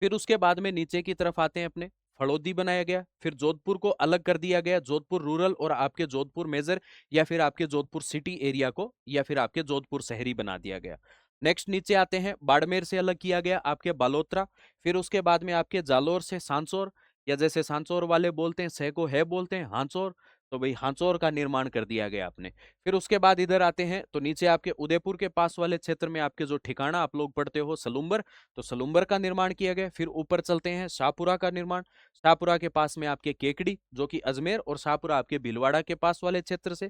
फिर उसके बाद में नीचे की तरफ आते हैं अपने, फड़ौदी बनाया गया। फिर जोधपुर को अलग कर दिया गया, जोधपुर रूरल और आपके जोधपुर मेजर, या फिर आपके जोधपुर सिटी एरिया को, या फिर आपके जोधपुर शहरी बना दिया गया। नेक्स्ट नीचे आते हैं, बाड़मेर से अलग किया गया आपके बालोतरा। फिर उसके बाद में आपके जालोर से सांसौर, या जैसे सांसौर वाले बोलते हैं, सह को है बोलते हैं हांसौर, तो भाई हांसौर का निर्माण कर दिया गया आपने। फिर उसके बाद इधर आते हैं तो नीचे आपके उदयपुर के पास वाले क्षेत्र में आपके जो ठिकाना आप लोग पढ़ते हो सलुम्बर, तो सलुम्बर का निर्माण किया गया। फिर ऊपर चलते हैं, शाहपुरा का निर्माण, शाहपुरा के पास में आपके केकड़ी जो कि अजमेर, और शाहपुरा आपके भीलवाड़ा के पास वाले क्षेत्र से।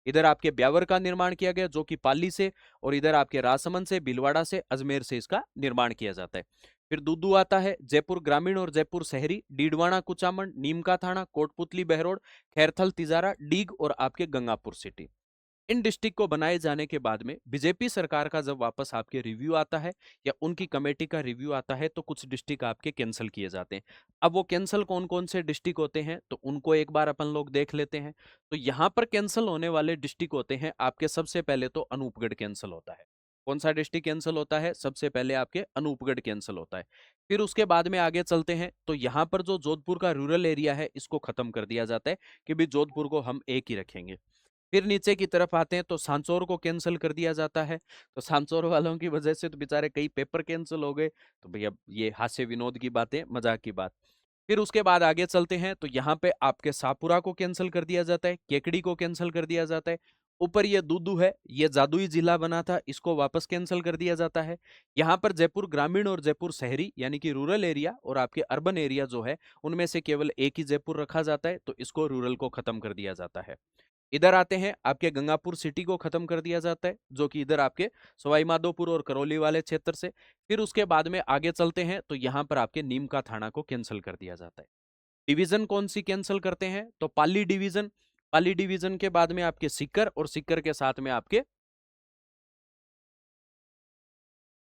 इधर आपके ब्यावर का निर्माण किया गया जो कि पाली से, और इधर आपके राजसमंद से, भीलवाड़ा से, अजमेर से इसका निर्माण किया जाता है। फिर दूदू आता है, जयपुर ग्रामीण और जयपुर शहरी, डीडवाना कुचामन, नीमका थाना, कोटपुतली बहरोड, खैरथल तिजारा, डीग और आपके गंगापुर सिटी। इन डिस्ट्रिक्ट को बनाए जाने के बाद में बीजेपी सरकार का जब वापस आपके रिव्यू आता है या उनकी कमेटी का रिव्यू आता है, तो कुछ डिस्ट्रिक्ट आपके कैंसिल किए जाते हैं। अब वो कैंसिल कौन कौन से डिस्ट्रिक्ट होते हैं, तो उनको एक बार अपन लोग देख लेते हैं। तो यहाँ पर कैंसिल होने वाले डिस्ट्रिक्ट होते हैं आपके, सबसे पहले तो अनूपगढ़ कैंसिल होता है। कौन सा डिस्ट्रिक्ट कैंसिल होता है, सबसे पहले आपके अनूपगढ़ कैंसिल होता है। फिर उसके बाद में आगे चलते हैं, तो यहाँ पर जो जोधपुर का रूरल एरिया है इसको खत्म कर दिया जाता है कि भी जोधपुर को हम एक ही रखेंगे। फिर नीचे की तरफ आते हैं तो सांचौर को कैंसिल कर दिया जाता है। तो सांचौर वालों की वजह से तो बेचारे कई पेपर कैंसिल हो गए। तो भैया ये हास्य विनोद की बातें, मजाक की बात। फिर उसके बाद आगे चलते हैं तो यहाँ पे आपके सापुरा को कैंसिल कर दिया जाता है, केकड़ी को कैंसिल कर दिया जाता है। ऊपर ये दूदू है, ये जादुई जिला बना था, इसको वापस कैंसिल कर दिया जाता है। यहाँ पर जयपुर ग्रामीण और जयपुर शहरी यानी कि रूरल एरिया और आपके अर्बन एरिया जो है, उनमें से केवल एक ही जयपुर रखा जाता है, तो इसको रूरल को खत्म कर दिया जाता है। इधर आते हैं, आपके गंगापुर सिटी को खत्म कर दिया जाता है, जो कि इधर आपके सवाई माधोपुर और करौली वाले क्षेत्र से। फिर उसके बाद में आगे चलते हैं तो यहाँ पर आपके नीम का थाना को कैंसिल कर दिया जाता है। डिवीजन कौन सी कैंसिल करते हैं, तो पाली डिवीजन। पाली डिवीजन के बाद में आपके सीकर, और सीकर के साथ में आपके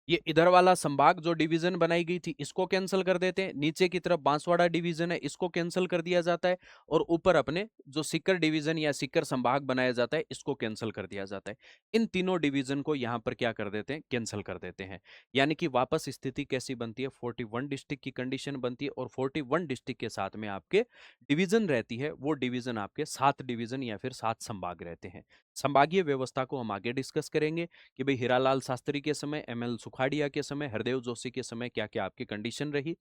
ये इधर वाला संभाग जो डिवीजन बनाई गई थी इसको कैंसिल कर देते हैं। नीचे की तरफ बांसवाड़ा डिवीजन है, इसको कैंसिल कर दिया जाता है। और ऊपर अपने जो सीकर डिवीजन या सीकर संभाग बनाया जाता है इसको कैंसिल कर दिया जाता है। इन तीनों डिवीजन को यहाँ पर क्या कर देते हैं, कैंसिल कर देते हैं। यानी कि वापस स्थिति कैसी बनती है, 41 डिस्ट्रिक्ट की कंडीशन बनती है, और 41 डिस्ट्रिक्ट के साथ में आपके डिवीजन रहती है, वो डिवीजन आपके 7 डिवीजन या फिर 7 संभाग रहते हैं। संभागीय व्यवस्था को हम आगे डिस्कस करेंगे कि भाई हीरालाल शास्त्री के समय, एमएल सुखाड़िया के समय, हरदेव जोशी के समय क्या क्या आपकी कंडीशन रही।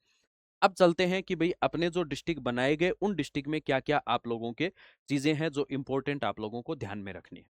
अब चलते हैं कि भाई अपने जो डिस्ट्रिक्ट बनाए गए उन डिस्ट्रिक्ट में क्या क्या आप लोगों के चीजें हैं जो इंपॉर्टेंट आप लोगों को ध्यान में रखनी है।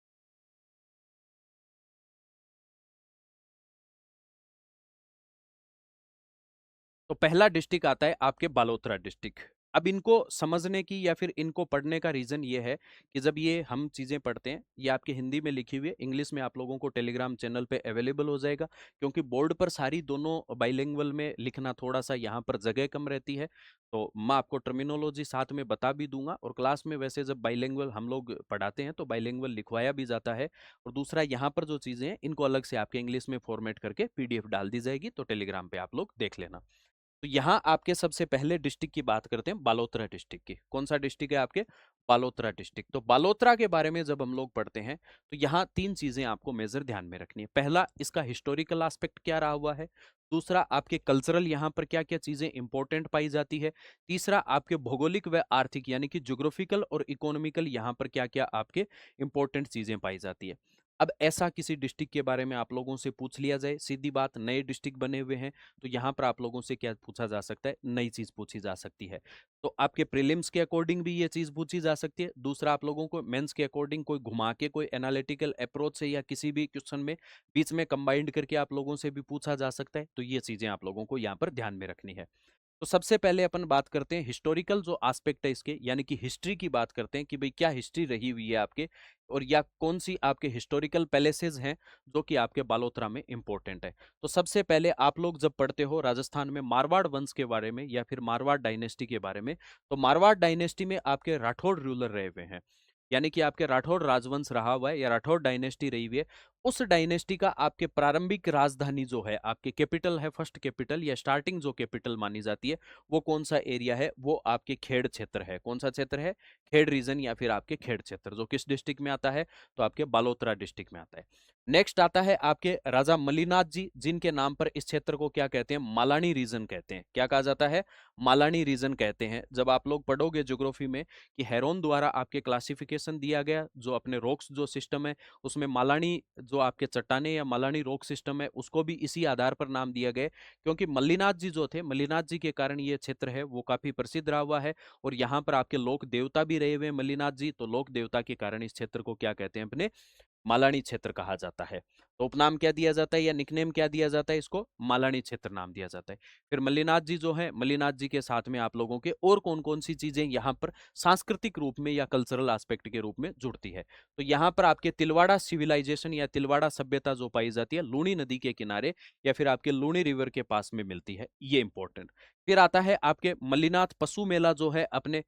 तो पहला डिस्ट्रिक्ट आता है आपके बालोतरा डिस्ट्रिक्ट। अब इनको समझने की या फिर इनको पढ़ने का रीजन ये है कि जब ये हम चीजें पढ़ते हैं, ये आपके हिंदी में लिखी हुई है, इंग्लिश में आप लोगों को टेलीग्राम चैनल पे अवेलेबल हो जाएगा। क्योंकि बोर्ड पर सारी दोनों बाइलिंगुअल में लिखना थोड़ा सा यहाँ पर जगह कम रहती है, तो मैं आपको टर्मिनोलॉजी साथ में बता भी दूंगा। और क्लास में वैसे जब बाइलिंगुअल हम लोग पढ़ाते हैं तो बाइलिंगुअल लिखवाया भी जाता है। और दूसरा, यहाँ पर जो चीजें हैं इनको अलग से आपके इंग्लिश में फॉर्मेट करके पीडीएफ डाल दी जाएगी, तो टेलीग्राम पे आप लोग देख लेना। तो यहाँ आपके सबसे पहले डिस्ट्रिक्ट की बात करते हैं, बालोतरा डिस्ट्रिक्ट की। कौन सा डिस्ट्रिक्ट है आपके, बालोतरा डिस्ट्रिक्ट। तो बालोतरा के बारे में जब हम लोग पढ़ते हैं तो यहाँ तीन चीजें आपको मेजर ध्यान में रखनी है। पहला, इसका हिस्टोरिकल एस्पेक्ट क्या रहा हुआ है। दूसरा, आपके कल्चरल यहाँ पर क्या क्या चीजें इंपॉर्टेंट पाई जाती है। तीसरा, आपके भौगोलिक व आर्थिक यानी कि ज्योग्राफिकल और इकोनॉमिकल यहाँ पर क्या क्या आपके इंपॉर्टेंट चीजें पाई जाती है। अब ऐसा किसी डिस्ट्रिक्ट के बारे में आप लोगों से पूछ लिया जाए, सीधी बात, नए डिस्ट्रिक्ट बने हुए हैं, तो यहाँ पर आप लोगों से क्या पूछा जा सकता है, नई चीज पूछी जा सकती है। तो आपके प्रीलिम्स के अकॉर्डिंग भी ये चीज पूछी जा सकती है। दूसरा, आप लोगों को मेंस के अकॉर्डिंग कोई घुमा के, कोई एनालिटिकल अप्रोच से या किसी भी क्वेश्चन में बीच में कंबाइंड करके आप लोगों से भी पूछा जा सकता है। तो ये चीजें आप लोगों को यहाँ पर ध्यान में रखनी है। तो सबसे पहले अपन बात करते हैं हिस्टोरिकल जो एस्पेक्ट है इसके, यानी कि हिस्ट्री की बात करते हैं कि भाई क्या हिस्ट्री रही हुई है आपके, और या कौन सी आपके हिस्टोरिकल पैलेसेस हैं जो कि आपके बालोतरा में इंपॉर्टेंट है। तो सबसे पहले आप लोग जब पढ़ते हो राजस्थान में मारवाड़ वंश के बारे में या फिर मारवाड़ डायनेस्टी के बारे में, तो मारवाड़ डायनेस्टी में आपके राठौड़ रूलर रहे हुए हैं, यानी कि आपके राठौड़ राजवंश रहा हुआ है या राठौड़ डायनेस्टी रही हुई है। उस डायनेस्टी का आपके प्रारंभिक राजधानी जो है, आपके कैपिटल है, फर्स्ट कैपिटल या स्टार्टिंग जो कैपिटल मानी जाती है, वो कौन सा एरिया है, वो आपके खेड़ क्षेत्र है। कौन सा क्षेत्र है? खेड़ रीजन या फिर आपके खेड़ क्षेत्र, जो किस डिस्ट्रिक्ट में आता है? तो आपके बालोतरा डिस्ट्रिक्ट में आता है। नेक्स्ट आता है आपके राजा मल्लीनाथ जी, जिनके नाम पर इस क्षेत्र को क्या कहते हैं? मालानी रीजन कहते हैं। क्या कहा जाता है? मालानी रीजन कहते हैं। जब आप लोग पढ़ोगे ज्योग्राफी में कि हेरोन द्वारा आपके क्लासिफिकेशन दिया गया, जो अपने रॉक्स जो सिस्टम है उसमें मालानी जो आपके चट्टाने या मालानी रॉक सिस्टम है उसको भी इसी आधार पर नाम दिया गया, क्योंकि मल्लीनाथ जी जो थे, मल्लीनाथ जी के कारण ये क्षेत्र है वो काफी प्रसिद्ध रहा हुआ है, और यहाँ पर आपके लोक देवता भी रहे हुए हैं मल्लीनाथ जी, तो लोक देवता के कारण इस क्षेत्र को क्या कहते हैं अपने? मालानी क्षेत्र कहा जाता है। तो उपनाम क्या दिया जाता है या निकनेम क्या दिया जाता है इसको? मालानी क्षेत्र नाम दिया जाता है। फिर मल्लीनाथ जी जो है, मल्लीनाथ जी के साथ में आप लोगों के और कौन कौन सी चीजें यहाँ पर सांस्कृतिक रूप में या कल्चरल एस्पेक्ट के रूप में जुड़ती है? तो यहाँ पर आपके तिलवाड़ा सिविलाइजेशन या तिलवाड़ा सभ्यता जो पाई जाती है लूनी नदी के किनारे या फिर आपके लूनी रिवर के पास में मिलती है, ये इंपॉर्टेंट। फिर आता है आपके मल्लीनाथ पशु मेला जो है अपने,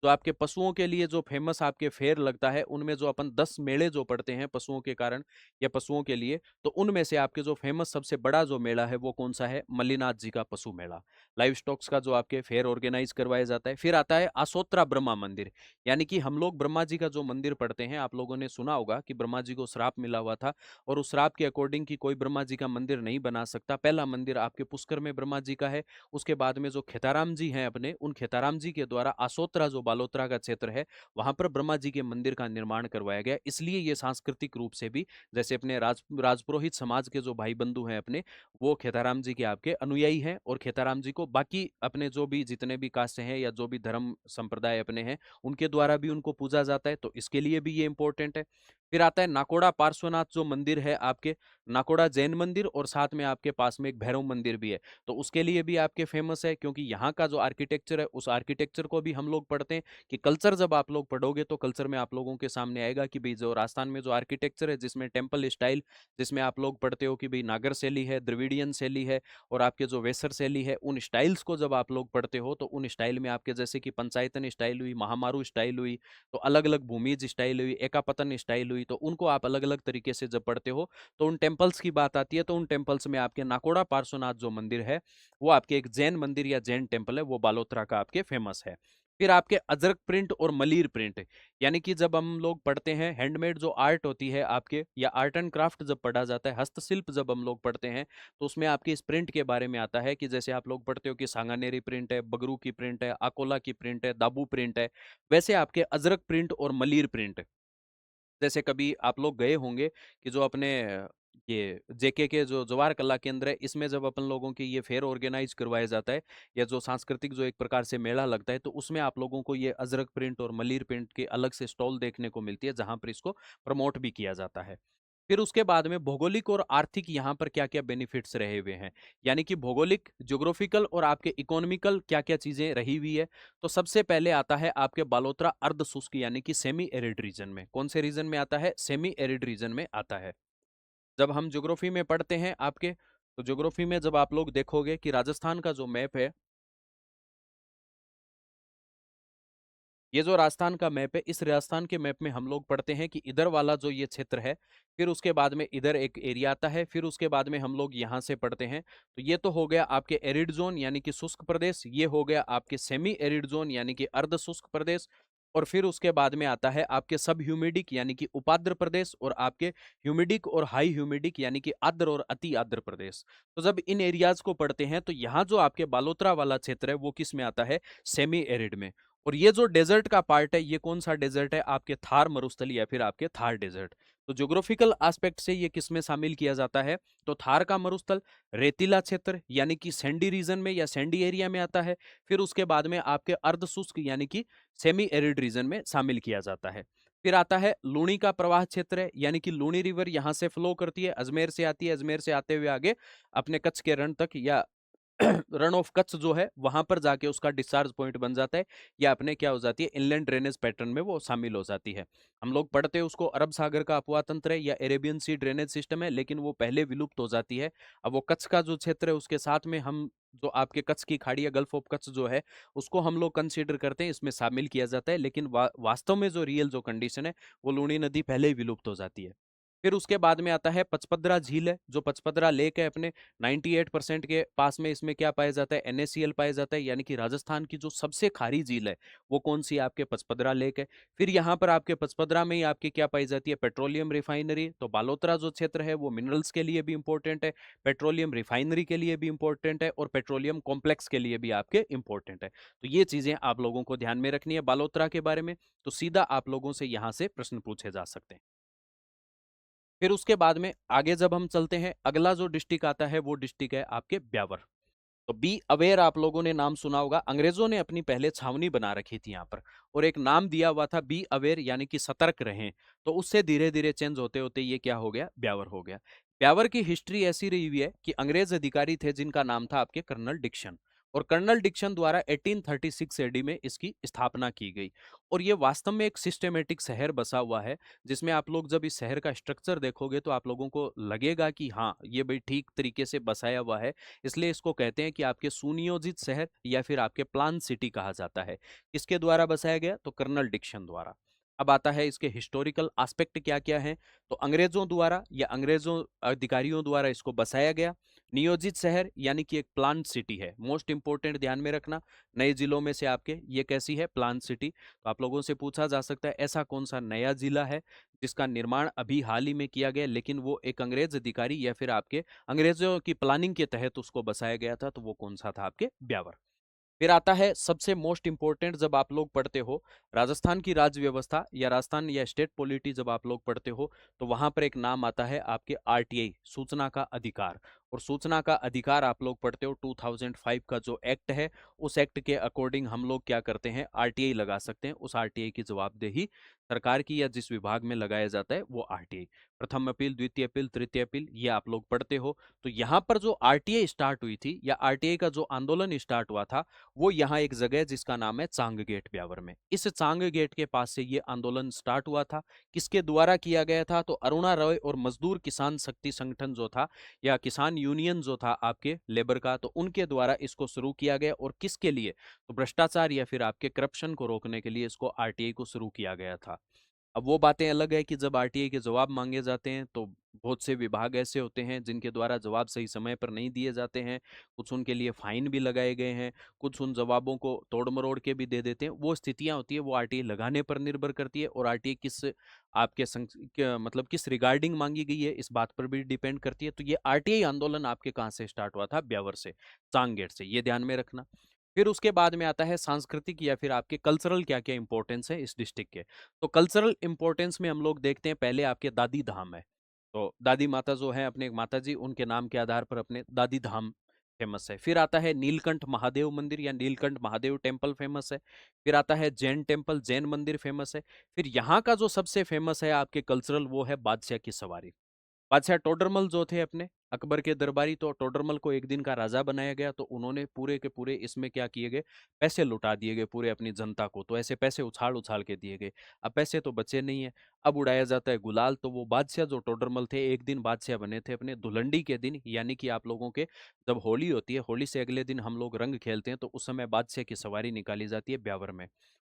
तो आपके पशुओं के लिए जो फेमस आपके फेयर लगता है, उनमें जो अपन 10 मेले जो पड़ते हैं पशुओं के कारण या पशुओं के लिए, तो उनमें से आपके जो फेमस सबसे बड़ा जो मेला है वो कौन सा है? मल्लीनाथ जी का पशु मेला, लाइव स्टॉक्स का जो आपके फेयर ऑर्गेनाइज करवाया जाता है। फिर आता है आसोत्रा ब्रह्मा मंदिर, यानी कि हम लोग ब्रह्मा जी का जो मंदिर पढ़ते हैं, आप लोगों ने सुना होगा कि ब्रह्मा जी को श्राप मिला हुआ था, और उस श्राप के अकॉर्डिंग कि कोई ब्रह्मा जी का मंदिर नहीं बना सकता। पहला मंदिर आपके पुष्कर में ब्रह्मा जी का है, उसके बाद में जो खेताराम जी हैं अपने, उन खेताराम जी के द्वारा आसोत्रा जो बालोतरा का क्षेत्र है वहां पर ब्रह्मा जी के मंदिर का निर्माण करवाया गया। इसलिए ये सांस्कृतिक रूप से भी, जैसे अपने राजपुरोहित समाज के जो भाई बंधु हैं अपने, वो खेताराम जी के आपके अनुयायी हैं, और खेताराम जी को बाकी अपने जो भी जितने भी कास्ट हैं या जो भी धर्म संप्रदाय अपने हैं उनके द्वारा भी उनको पूजा जाता है, तो इसके लिए भी ये इंपॉर्टेंट है। फिर आता है नाकोड़ा पार्श्वनाथ जो मंदिर है आपके, नाकोड़ा जैन मंदिर, और साथ में आपके पास में एक भैरव मंदिर भी है, तो उसके लिए भी आपके फेमस है, क्योंकि यहाँ का जो आर्किटेक्चर है उस आर्किटेक्चर को भी हम लोग पढ़ते हैं। कि कल्चर जब आप लोग पढ़ोगे तो कल्चर में आप लोगों के सामने आएगा कि भाई जो राजस्थान में जो आर्किटेक्चर है, जिसमें टेम्पल स्टाइल, जिसमें आप लोग पढ़ते हो कि भाई नागर शैली है, द्रविडियन शैली है, और आपके जो वेसर शैली है, उन स्टाइल्स को जब आप लोग पढ़ते हो तो उन स्टाइल में आपके जैसे कि पंचायतन स्टाइल हुई, महामारू स्टाइल हुई, तो अलग अलग भूमिज स्टाइल हुई, एकापतन स्टाइल हुई, तो उनको आप अलग अलग तरीके से जब पढ़ते हो तो उन टेम्पल्स की बात आती है, तो उन टेम्पल्स में आपके नाकोड़ा पार्श्वनाथ जो मंदिर है वो आपके एक जैन मंदिर या जैन टेम्पल है, वो बालोतरा का आपके फेमस है। फिर आपके अजरक प्रिंट और मलीर प्रिंट, यानी कि जब हम लोग पढ़ते हैं हैंडमेड जो आर्ट होती है आपके, या आर्ट एंड क्राफ्ट जब पढ़ा जाता है, हस्तशिल्प जब हम लोग पढ़ते हैं, तो उसमें आपके इस प्रिंट के बारे में आता है कि जैसे आप लोग पढ़ते हो कि सांगानेरी प्रिंट है, बगरू की प्रिंट है, अकोला की प्रिंट है, दाबू प्रिंट है, वैसे आपके अजरक प्रिंट और मलीर प्रिंट, जैसे कभी आप लोग गए होंगे कि जो अपने ये जेके के जो जवाहर कला केंद्र है, इसमें जब अपन लोगों की ये फेयर ऑर्गेनाइज करवाया जाता है या जो सांस्कृतिक जो एक प्रकार से मेला लगता है, तो उसमें आप लोगों को ये अजरक प्रिंट और मलीर प्रिंट के अलग से स्टॉल देखने को मिलती है, जहां पर इसको प्रमोट भी किया जाता है। फिर उसके बाद में भौगोलिक और आर्थिक यहाँ पर क्या क्या बेनिफिट्स रहे हुए हैं, यानी कि भौगोलिक, ज्योग्राफिकल और आपके इकोनॉमिकल क्या क्या चीजें रही हुई है। तो सबसे पहले आता है आपके बालोतरा अर्ध शुष्क यानी कि सेमी एरिड रीजन में। कौन से रीजन में आता है? सेमी एरिड रीजन में आता है। जब हम ज्योग्राफी में पढ़ते हैं आपके, तो ज्योग्राफी में जब आप लोग देखोगे कि राजस्थान का जो मैप है, ये जो राजस्थान का मैप है, इस राजस्थान के मैप में हम लोग पढ़ते हैं कि इधर वाला जो ये क्षेत्र है, फिर उसके बाद में इधर एक एरिया आता है, फिर उसके बाद में हम लोग यहाँ से पढ़ते हैं, तो ये तो हो गया आपके एरिड जोन यानी कि शुष्क प्रदेश, ये हो गया आपके सेमी एरिड जोन यानी कि अर्ध शुष्क प्रदेश, और फिर उसके बाद में आता है आपके सब ह्यूमिडिक यानी कि उपाद्र प्रदेश, और आपके ह्यूमिडिक और हाई ह्यूमिडिक यानी कि आर्द्र और अति आर्द्र प्रदेश। तो जब इन एरियाज को पढ़ते हैं तो यहाँ जो आपके बालोतरा वाला क्षेत्र है वो किस में आता है? सेमी एरिड में। और ये जो डेजर्ट का पार्ट है, ये कौन सा डेजर्ट है? आपके थार मरुस्थली या फिर आपके थार डेजर्ट। तो ज्योग्राफिकल एस्पेक्ट से ये किस में शामिल किया जाता है? तो थार का मरुस्थल रेतीला क्षेत्र यानी कि सैंडी रीजन में या सैंडी एरिया में आता है। फिर उसके बाद में आपके अर्ध शुष्क यानी कि सेमी एरिड रीजन में शामिल किया जाता है। फिर आता है लूणी का प्रवाह क्षेत्र है, यानी कि लूणी रिवर यहाँ से फ्लो करती है, अजमेर से आती है, अजमेर से आते हुए आगे अपने कच्छ के रण तक या रन ऑफ कच्छ जो है वहां पर जाके उसका डिस्चार्ज पॉइंट बन जाता है, या अपने क्या हो जाती है इनलैंड ड्रेनेज पैटर्न में वो शामिल हो जाती है। हम लोग पढ़ते हैं उसको अरब सागर का अपवा तंत्र है या अरेबियन सी ड्रेनेज सिस्टम है, लेकिन वो पहले विलुप्त हो जाती है। अब वो कच्छ का जो क्षेत्र है उसके साथ में हम जो आपके कच्छ की खाड़ी या गल्फ ऑफ कच्छ जो है उसको हम लोग कंसीडर करते हैं, इसमें शामिल किया जाता है, लेकिन वास्तव में जो रियल जो कंडीशन है वो लूणी नदी पहले ही विलुप्त हो जाती है। फिर उसके बाद में आता है पचपदरा झील है, जो पचपदरा लेक है अपने 98% के पास में, इसमें क्या पाया जाता है NaCl पाया जाता है, यानी कि राजस्थान की जो सबसे खारी झील है वो कौन सी है, आपके पचपदरा लेक है। फिर यहाँ पर आपके पचपदरा में ही आपकी क्या पाई जाती है, पेट्रोलियम रिफाइनरी। तो बालोतरा जो क्षेत्र है वो मिनरल्स के लिए भी इंपॉर्टेंट है, पेट्रोलियम रिफाइनरी के लिए भी इंपॉर्टेंट है, और पेट्रोलियम कॉम्प्लेक्स के लिए भी आपके इंपॉर्टेंट है। तो ये चीजें आप लोगों को ध्यान में रखनी है बालोतरा के बारे में। तो सीधा आप लोगों से यहाँ से प्रश्न पूछे जा सकते हैं। फिर उसके बाद में आगे जब हम चलते हैं, अगला जो डिस्ट्रिक्ट आता है वो डिस्ट्रिक्ट है आपके ब्यावर। तो बी अवेयर आप लोगों ने नाम सुना होगा, अंग्रेजों ने अपनी पहले छावनी बना रखी थी यहाँ पर, और एक नाम दिया हुआ था बी अवेयर, यानी कि सतर्क रहें। तो उससे धीरे धीरे चेंज होते होते ये क्या हो गया, ब्यावर हो गया। ब्यावर की हिस्ट्री ऐसी रही हुई है कि अंग्रेज अधिकारी थे जिनका नाम था आपके कर्नल डिक्शन, और कर्नल डिक्शन द्वारा 1836 एडी में इसकी स्थापना की गई। और ये वास्तव में एक सिस्टमेटिक शहर बसा हुआ है, जिसमें आप लोग जब इस शहर का स्ट्रक्चर देखोगे तो आप लोगों को लगेगा कि हाँ ये भाई ठीक तरीके से बसाया हुआ है। इसलिए इसको कहते हैं कि आपके सुनियोजित शहर या फिर आपके प्लान सिटी कहा जाता है। किसके द्वारा बसाया गया, तो कर्नल डिक्शन द्वारा। अब आता है इसके हिस्टोरिकल एस्पेक्ट क्या क्या है। तो अंग्रेजों द्वारा या अंग्रेजों अधिकारियों द्वारा इसको बसाया गया। नियोजित शहर यानी कि एक प्लांट सिटी है, मोस्ट इंपोर्टेंट ध्यान में रखना। नए जिलों में से आपके ये कैसी है, प्लांट सिटी। तो आप लोगों से पूछा जा सकता है ऐसा कौन सा नया जिला है जिसका निर्माण अभी हाल ही में किया गया, लेकिन वो एक अंग्रेज अधिकारी या फिर आपके अंग्रेजों की प्लानिंग के तहत उसको बसाया गया था, तो वो कौन सा था, आपके ब्यावर। फिर आता है सबसे मोस्ट इंपॉर्टेंट, जब आप लोग पढ़ते हो राजस्थान की राज्य व्यवस्था या राजस्थान या स्टेट पॉलिटी जब आप लोग पढ़ते हो, तो वहां पर एक नाम आता है आपके RTI, सूचना का अधिकार। और सूचना का अधिकार आप लोग पढ़ते हो 2005 का जो एक्ट है, उस एक्ट के अकॉर्डिंग हम लोग क्या करते हैं, RTI लगा सकते हैं। उस RTI की जवाबदेही सरकार की या जिस विभाग में लगाया जाता है वो RTI। प्रथम अपील, द्वितीय अपील, तृतीय अपील, ये आप लोग पढ़ते हो। तो यहाँ पर जो RTI स्टार्ट हुई थी या RTI का जो आंदोलन स्टार्ट हुआ था, वो यहाँ एक जगह है जिसका नाम है चांग गेट ब्यावर में। इस चांग गेट के पास से ये आंदोलन स्टार्ट हुआ था। किसके द्वारा किया गया था, तो अरुणा रॉय और मजदूर किसान शक्ति संगठन जो था या किसान यूनियन जो था आपके लेबर का, तो उनके द्वारा इसको शुरू किया गया। और किसके लिए, तो भ्रष्टाचार या फिर आपके करप्शन को रोकने के लिए इसको RTI को शुरू किया गया था। अब वो बातें अलग है कि जब RTI के जवाब मांगे जाते हैं तो बहुत से विभाग ऐसे होते हैं जिनके द्वारा जवाब सही समय पर नहीं दिए जाते हैं, कुछ उनके लिए फाइन भी लगाए गए हैं, कुछ उन जवाबों को तोड़ मरोड़ के भी दे देते हैं। वो स्थितियां होती है, वो RTI लगाने पर निर्भर करती है, और RTI किस आपके मतलब किस रिगार्डिंग मांगी गई है इस बात पर भी डिपेंड करती है। तो ये RTI आंदोलन आपके कहाँ से स्टार्ट हुआ था, ब्यावर से, चांगगेट से, ये ध्यान में रखना। फिर उसके बाद में आता है सांस्कृतिक या फिर आपके कल्चरल क्या क्या इंपॉर्टेंस है इस डिस्ट्रिक्ट के। तो कल्चरल इंपॉर्टेंस में हम लोग देखते हैं पहले आपके दादी धाम है। तो दादी माता जो है अपने माता जी, उनके नाम के आधार पर अपने दादी धाम फेमस है। फिर आता है नीलकंठ महादेव मंदिर या नीलकंठ महादेव टेम्पल फेमस है। फिर आता है जैन टेम्पल, जैन मंदिर फेमस है। फिर यहाँ का जो सबसे फेमस है आपके कल्चरल, वो है बादशाह की सवारी। बादशाह टोडरमल जो थे अपने अकबर के दरबारी, तो टोडरमल को एक दिन का राजा बनाया गया, तो उन्होंने पूरे के पूरे इसमें क्या किए गए, पैसे लुटा दिए गए पूरे अपनी जनता को। तो ऐसे पैसे उछाल उछाल के दिए गए। अब पैसे तो बचे नहीं है, अब उड़ाया जाता है गुलाल। तो वो बादशाह जो टोडरमल थे एक दिन बादशाह बने थे अपने धुलंडी के दिन, यानी कि आप लोगों के जब होली होती है, होली से अगले दिन हम लोग रंग खेलते हैं, तो उस समय बादशाह की सवारी निकाली जाती है ब्यावर में।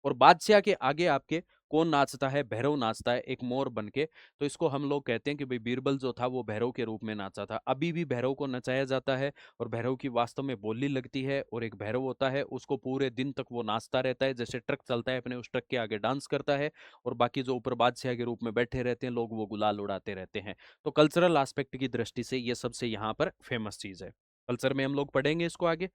और बादशाह के आगे आपके कौन नाचता है, भैरव नाचता है एक मोर बन के। तो इसको हम लोग कहते हैं कि भाई बीरबल जो था वो भैरव के रूप में नाचा था। अभी भी भैरव को नचाया जाता है, और भैरव की वास्तव में बोली लगती है, और एक भैरव होता है उसको पूरे दिन तक वो नाचता रहता है, जैसे ट्रक चलता है अपने उस ट्रक के आगे डांस करता है, और बाकी जो ऊपर बादशाह के रूप में बैठे रहते हैं लोग वो गुलाल उड़ाते रहते हैं। तो कल्चरल एस्पेक्ट की दृष्टि से ये सबसे यहाँ पर फेमस चीज है। कल्चर में हम लोग पढ़ेंगे इसको आगे।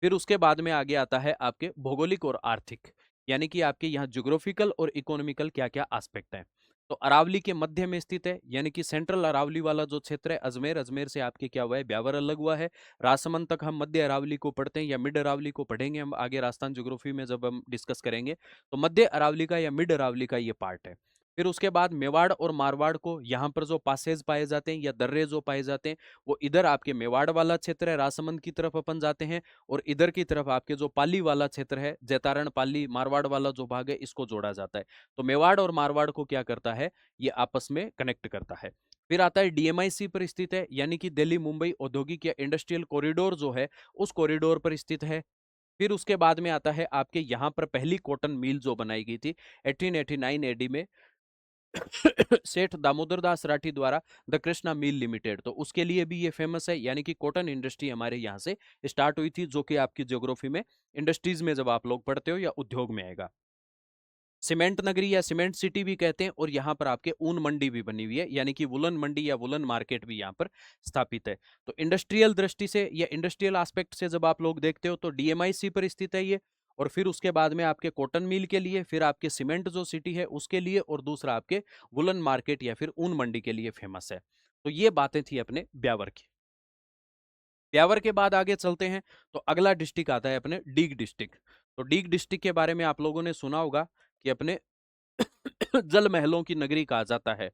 फिर उसके बाद में आगे आता है आपके भौगोलिक और आर्थिक, यानी कि आपके यहाँ ज्योग्राफिकल और इकोनॉमिकल क्या क्या एस्पेक्ट है। तो अरावली के मध्य में स्थित है, यानी कि सेंट्रल अरावली वाला जो क्षेत्र है अजमेर, अजमेर से आपके क्या हुआ है, ब्यावर अलग हुआ है। राजसमंद तक हम मध्य अरावली को पढ़ते हैं या मिड अरावली को पढ़ेंगे हम आगे राजस्थान ज्योग्राफी में जब हम डिस्कस करेंगे। तो मध्य अरावली का या मिड अरावली का ये पार्ट है। फिर उसके बाद मेवाड़ और मारवाड़ को, यहाँ पर जो पासेज पाए जाते हैं या दर्रे जो पाए जाते हैं, वो इधर आपके मेवाड़ वाला क्षेत्र है, राजसमंद की तरफ अपन जाते हैं, और इधर की तरफ आपके जो पाली वाला क्षेत्र है, जैतारण पाली मारवाड़ वाला जो भाग है, इसको जोड़ा जाता है। तो मेवाड़ और मारवाड़ को क्या करता है, ये आपस में कनेक्ट करता है। फिर आता है डीएमआईसी पर स्थित है, यानी कि दिल्ली मुंबई औद्योगिक या इंडस्ट्रियल कॉरिडोर जो है, उस कॉरिडोर पर स्थित है। फिर उसके बाद में आता है आपके यहाँ पर पहली कॉटन मिल जो बनाई गई थी 1889 एडी में सेठ दामोदर दास राठी द्वारा, द कृष्णा मिल लिमिटेड, तो उसके लिए भी ये फेमस है। यानी कि कॉटन इंडस्ट्री हमारे यहाँ से स्टार्ट हुई थी, जो कि आपकी ज्योग्राफी में इंडस्ट्रीज में जब आप लोग पढ़ते हो या उद्योग में आएगा। सीमेंट नगरी या सीमेंट सिटी भी कहते हैं, और यहाँ पर आपके ऊन मंडी भी बनी हुई है, यानी कि वुलन मंडी या वुलन मार्केट भी यहाँ पर स्थापित है। तो इंडस्ट्रियल दृष्टि से या इंडस्ट्रियल एस्पेक्ट से जब आप लोग देखते हो, तो डीएमआईसी पर स्थित है ये। और फिर उसके बाद में आपके कॉटन मिल के लिए, फिर आपके सीमेंट जो सिटी है उसके लिए, और दूसरा आपके वुलन मार्केट या फिर ऊन मंडी के लिए फेमस है। तो ये बातें थी अपने ब्यावर की। ब्यावर के बाद आगे चलते हैं, तो अगला डिस्ट्रिक्ट आता है अपने डीग डिस्ट्रिक्ट। तो डीग डिस्ट्रिक्ट के बारे में आप लोगों ने सुना होगा कि अपने जल महलों की नगरी कहा जाता है।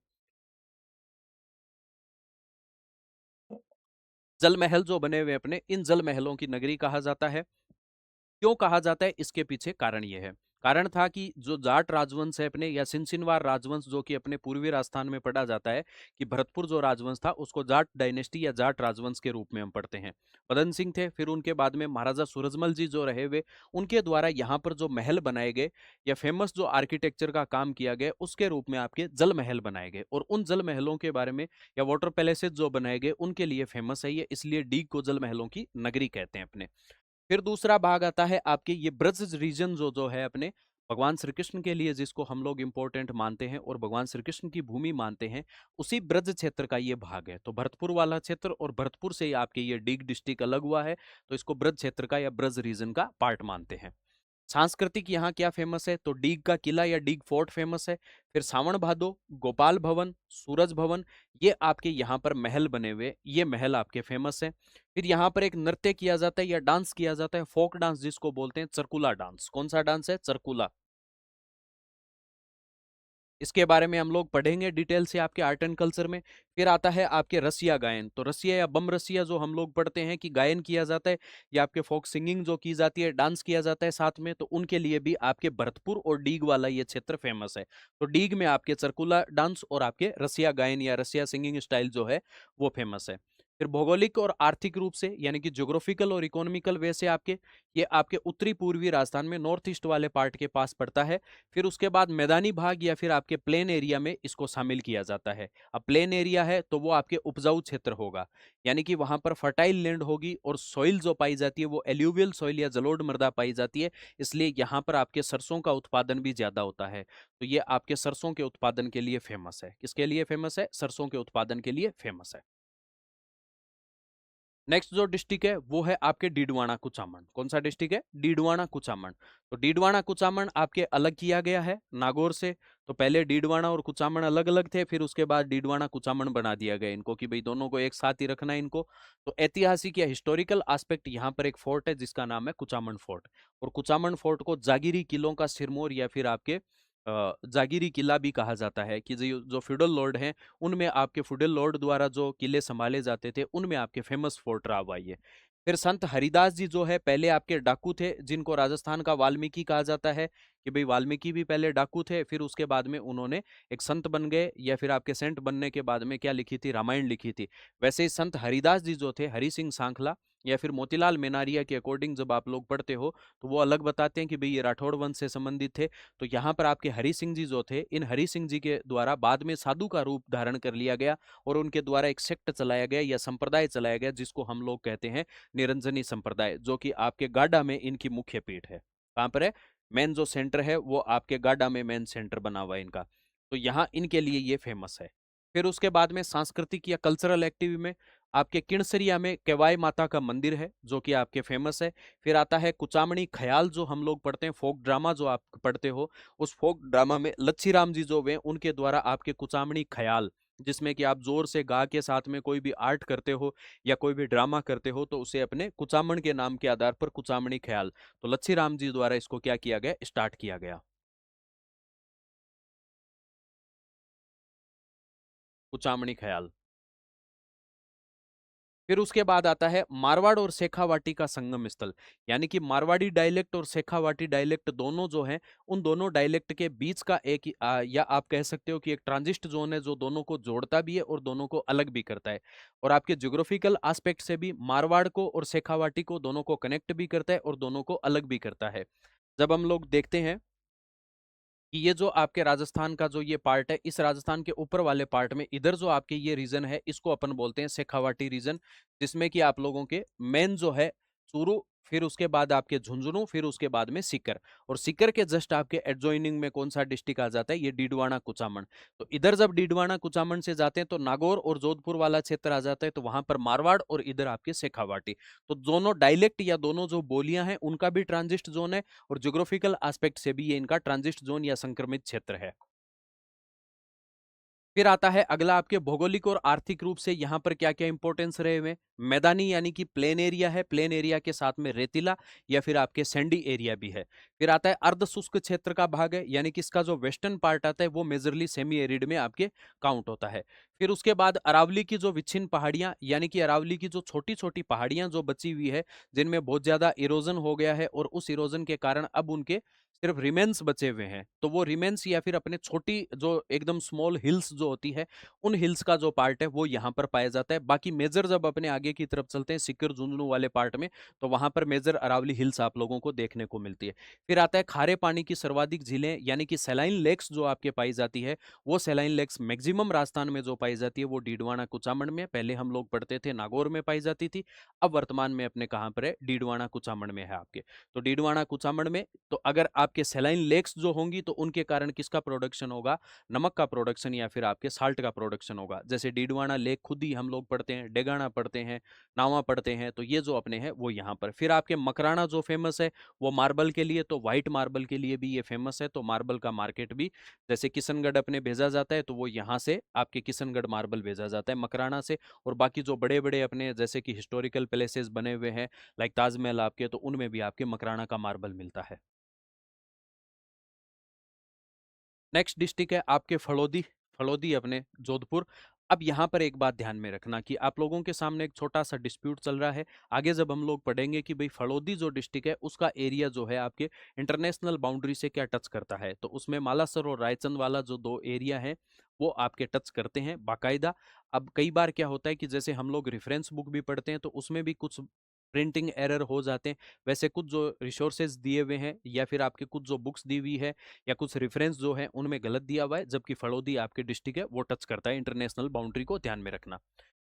जल महल जो बने हुए अपने, इन जल महलों की नगरी कहा जाता है। क्यों कहा जाता है, इसके पीछे कारण ये है। कारण था कि जो जाट राजवंश है अपने, या सिनसिनवार राजवंश जो कि अपने पूर्वी राजस्थान में पढ़ा जाता है, कि भरतपुर जो राजवंश था उसको जाट डायनेस्टी या जाट राजवंश के रूप में हम पढ़ते हैं। पदन सिंह थे, फिर उनके बाद में महाराजा सूरजमल जी जो रहे हुए, उनके द्वारा यहाँ पर जो महल बनाए गए या फेमस जो आर्किटेक्चर का काम किया गया, उसके रूप में आपके जल महल बनाए गए। और उन जल महलों के बारे में या वाटर पैलेसेस जो बनाए गए, उनके लिए फेमस है ये, इसलिए डीग को जल महलों की नगरी कहते हैं अपने। फिर दूसरा भाग आता है आपके ये ब्रज रीजन जो जो है अपने, भगवान श्री कृष्ण के लिए जिसको हम लोग इंपॉर्टेंट मानते हैं और भगवान श्री कृष्ण की भूमि मानते हैं, उसी ब्रज क्षेत्र का ये भाग है। तो भरतपुर वाला क्षेत्र, और भरतपुर से ही आपके ये डीग डिस्ट्रिक्ट अलग हुआ है, तो इसको ब्रज क्षेत्र का या ब्रज रीजन का पार्ट मानते हैं। सांस्कृतिक यहाँ क्या फेमस है, तो डीग का किला या डीग फोर्ट फेमस है। फिर सावन भादो, गोपाल भवन, सूरज भवन, ये आपके यहाँ पर महल बने हुए, ये महल आपके फेमस है। फिर यहाँ पर एक नृत्य किया जाता है या डांस किया जाता है, फोक डांस जिसको बोलते हैं, चरकुला डांस। कौन सा डांस है, चरकुला। इसके बारे में हम लोग पढ़ेंगे डिटेल से आपके आर्ट एंड कल्चर में। फिर आता है आपके रसिया गायन। तो रसिया या बम रसिया जो हम लोग पढ़ते हैं कि गायन किया जाता है, या आपके फोक सिंगिंग जो की जाती है, डांस किया जाता है साथ में, तो उनके लिए भी आपके भरतपुर और डीग वाला ये क्षेत्र फेमस है। तो डीग में आपके चरकुला डांस और आपके रसिया गायन या रसिया सिंगिंग स्टाइल जो है वो फेमस है। फिर भौगोलिक और आर्थिक रूप से, यानी कि ज्योग्राफिकल और इकोनॉमिकल वे से आपके, ये आपके उत्तरी पूर्वी राजस्थान में नॉर्थ ईस्ट वाले पार्ट के पास पड़ता है। फिर उसके बाद मैदानी भाग या फिर आपके प्लेन एरिया में इसको शामिल किया जाता है। अब प्लेन एरिया है तो वो आपके उपजाऊ क्षेत्र होगा, यानी कि वहां पर फर्टाइल लैंड होगी, और सॉइल जो पाई जाती है वो एल्यूवियल सॉइल या जलोढ़ मृदा पाई जाती है, इसलिए यहाँ पर आपके सरसों का उत्पादन भी ज्यादा होता है। तो ये आपके सरसों के उत्पादन के लिए फेमस है। किसके लिए फेमस है, सरसों के उत्पादन के लिए फेमस है। नेक्स्ट जो डिस्ट्रिक्ट है वो है आपके डीडवाना कुचामन। कौन सा डिस्ट्रिक्ट है, डीडवाना कुचामन। तो डीडवाना कुचामन आपके अलग किया गया है नागौर से। तो पहले डीडवाना और कुचामन अलग अलग थे, फिर उसके बाद डीडवाना कुचामन बना दिया गया इनको, कि भाई दोनों को एक साथ ही रखना है इनको। तो ऐतिहासिक या हिस्टोरिकल एस्पेक्ट, यहाँ पर एक फोर्ट है जिसका नाम है कुचामन फोर्ट। और कुचामन फोर्ट को जागिरी किलों का सिरमौर या फिर आपके जागिरी किला भी कहा जाता है, कि जो जो फ्यूडल लॉर्ड हैं, उनमें आपके फ्यूडल लॉर्ड द्वारा जो किले संभाले जाते थे, उनमें आपके फेमस फोर्ट रहा हुआ ये। फिर संत हरिदास जी जो है पहले आपके डाकू थे, जिनको राजस्थान का वाल्मीकि कहा जाता है, कि भाई वाल्मीकि भी पहले डाकू थे, फिर उसके बाद में उन्होंने एक संत बन गए, या फिर आपके सेंट बनने के बाद में क्या लिखी थी, रामायण लिखी थी। वैसे ही संत हरिदास जी जो थे, हरि सिंह सांखला या फिर मोतीलाल मेनारिया के अकॉर्डिंग जब आप लोग पढ़ते हो, तो वो अलग बताते हैं कि भाई ये राठौड़ वंश से संबंधित थे। तो यहाँ पर आपके हरि सिंह जी जो थे, इन हरि सिंह जी के द्वारा बाद में साधु का रूप धारण कर लिया गया, और उनके द्वारा एक सेक्ट चलाया गया या संप्रदाय चलाया गया, जिसको हम लोग कहते हैं निरंजनी संप्रदाय, जो कि आपके गाडा में इनकी मुख्य पीठ है। कहाँ पर है, मेन जो सेंटर है वो आपके गाडा में मेन सेंटर बना हुआ है इनका। तो यहाँ इनके लिए ये फेमस है। फिर उसके बाद में सांस्कृतिक या कल्चरल एक्टिविटी में आपके किणसरिया में केवाई माता का मंदिर है, जो कि आपके फेमस है। फिर आता है कुचामणी ख्याल, जो हम लोग पढ़ते हैं, फोक ड्रामा जो आप पढ़ते हो, उस फोक ड्रामा में लच्छी राम जी जो वे, उनके द्वारा आपके कुचामणी ख्याल, जिसमें कि आप जोर से गा के साथ में कोई भी आर्ट करते हो या कोई भी ड्रामा करते हो, तो उसे अपने कुचामण के नाम के आधार पर कुचामणी ख्याल, तो लच्छी राम जी द्वारा इसको क्या किया गया, स्टार्ट किया गया। कुचामणी ख्याल। फिर उसके बाद आता है मारवाड़ और शेखावाटी का संगम स्थल, यानी कि मारवाड़ी डायलेक्ट और शेखावाटी डायलेक्ट दोनों जो हैं, उन दोनों डायलेक्ट के बीच का एक या आप कह सकते हो कि एक ट्रांजिस्ट जोन है जो दोनों को जोड़ता भी है और दोनों को अलग भी करता है। और आपके ज्योग्राफिकल एस्पेक्ट से भी मारवाड़ को और शेखावाटी को दोनों को कनेक्ट भी करता है और दोनों को अलग भी करता है। जब हम लोग देखते हैं कि ये जो आपके राजस्थान का जो ये पार्ट है, इस राजस्थान के ऊपर वाले पार्ट में इधर जो आपके ये रीजन है, इसको अपन बोलते हैं शेखावाटी रीजन, जिसमें कि आप लोगों के मेन जो है चूरू, फिर उसके बाद आपके झुंझुनू, फिर उसके बाद में सीकर। और सीकर के जस्ट आपके एडजॉइनिंग में कौन सा डिस्ट्रिक्ट आ जाता है, ये डीडवाना कुचामन। तो इधर जब डीडवाना कुचामन से जाते हैं तो नागौर और जोधपुर वाला क्षेत्र आ जाता है, तो वहां पर मारवाड़ और इधर आपके शेखावाटी। तो दोनों डायलेक्ट या दोनों जो बोलियां हैं उनका भी ट्रांजिस्ट जोन है, और ज्योग्राफिकल एस्पेक्ट से भी ये इनका ट्रांजिस्ट जोन या संक्रमित क्षेत्र है। फिर आता है अगला आपके भौगोलिक और आर्थिक रूप से यहाँ पर क्या क्या इंपॉर्टेंस रहे हुए। मैदानी यानी कि प्लेन एरिया है, प्लेन एरिया के साथ में रेतीला या फिर आपके सैंडी एरिया भी है। फिर आता है अर्ध शुष्क क्षेत्र का भाग है, यानी कि इसका जो वेस्टर्न पार्ट आता है वो मेजरली सेमी एरिड में आपके काउंट होता है। फिर उसके बाद अरावली की जो विच्छिन्न पहाड़ियां, यानी कि अरावली की जो छोटी छोटी पहाड़ियां जो बची हुई है, जिनमें बहुत ज्यादा इरोजन हो गया है और उस इरोजन के कारण अब उनके सिर्फ रिमेन्स बचे हुए हैं, तो वो रिमेन्स या फिर अपने छोटी जो एकदम स्मॉल हिल्स जो होती है, उन हिल्स का जो पार्ट है वो यहाँ पर पाया जाता है। बाकी मेजर जब अपने आगे की तरफ चलते हैं सिक्कर झुंझुनू वाले पार्ट में, तो वहां पर मेजर अरावली हिल्स आप लोगों को देखने को मिलती है। फिर आता है खारे पानी की सर्वाधिक झीलें, यानी कि सैलाइन लेक्स जो आपके पाई जाती है, वो सैलाइन लेक्स मैक्सिमम राजस्थान में जो पाई जाती है वो डीडवाना कुचामन में, पहले हम लोग पढ़ते थे नागौर में पाई जाती थी, अब वर्तमान में अपने कहाँ पर है, डीडवाना कुचामन में है आपके। तो डीडवाना कुचामन में, तो अगर आपके सैलाइन लेक्स जो होंगी तो उनके कारण किसका प्रोडक्शन होगा, नमक का प्रोडक्शन या फिर आपके साल्ट का प्रोडक्शन होगा। जैसे डीडवाना लेक खुद ही हम लोग पढ़ते हैं, डेगाना पढ़ते हैं, नावा पढ़ते हैं, तो ये जो अपने हैं वो यहाँ पर। फिर आपके मकराना जो फेमस है वो मार्बल के लिए, तो व्हाइट मार्बल के लिए भी ये फेमस है, तो मार्बल का मार्केट भी जैसे किशनगढ़ अपने भेजा जाता है, तो वो यहाँ से आपके किशनगढ़ मार्बल भेजा जाता है मकराना से। और बाकी जो बड़े बड़े अपने जैसे कि हिस्टोरिकल प्लेसेस बने हुए हैं लाइक ताजमहल आपके, तो उनमें भी आपके मकराना का मार्बल मिलता है। नेक्स्ट डिस्ट्रिक्ट है आपके फड़ौदी, फड़ौदी अपने जोधपुर। अब यहाँ पर एक बात ध्यान में रखना कि आप लोगों के सामने एक छोटा सा डिस्प्यूट चल रहा है, आगे जब हम लोग पढ़ेंगे कि भाई फड़ौदी जो डिस्ट्रिक्ट है उसका एरिया जो है आपके इंटरनेशनल बाउंड्री से क्या टच करता है, तो उसमें मालासर और रायचंद वाला जो दो एरिया है वो आपके टच करते हैं बाकायदा। अब कई बार क्या होता है कि जैसे हम लोग रेफरेंस बुक भी पढ़ते हैं तो उसमें भी कुछ प्रिंटिंग एरर हो जाते हैं, वैसे कुछ जो रिसोर्सेज दिए हुए हैं या फिर आपके कुछ जो बुक्स दी हुई है या कुछ रेफरेंस जो है उनमें गलत दिया हुआ है, जबकि फड़ौदी आपके डिस्ट्रिक्ट है वो टच करता है इंटरनेशनल बाउंड्री को, ध्यान में रखना।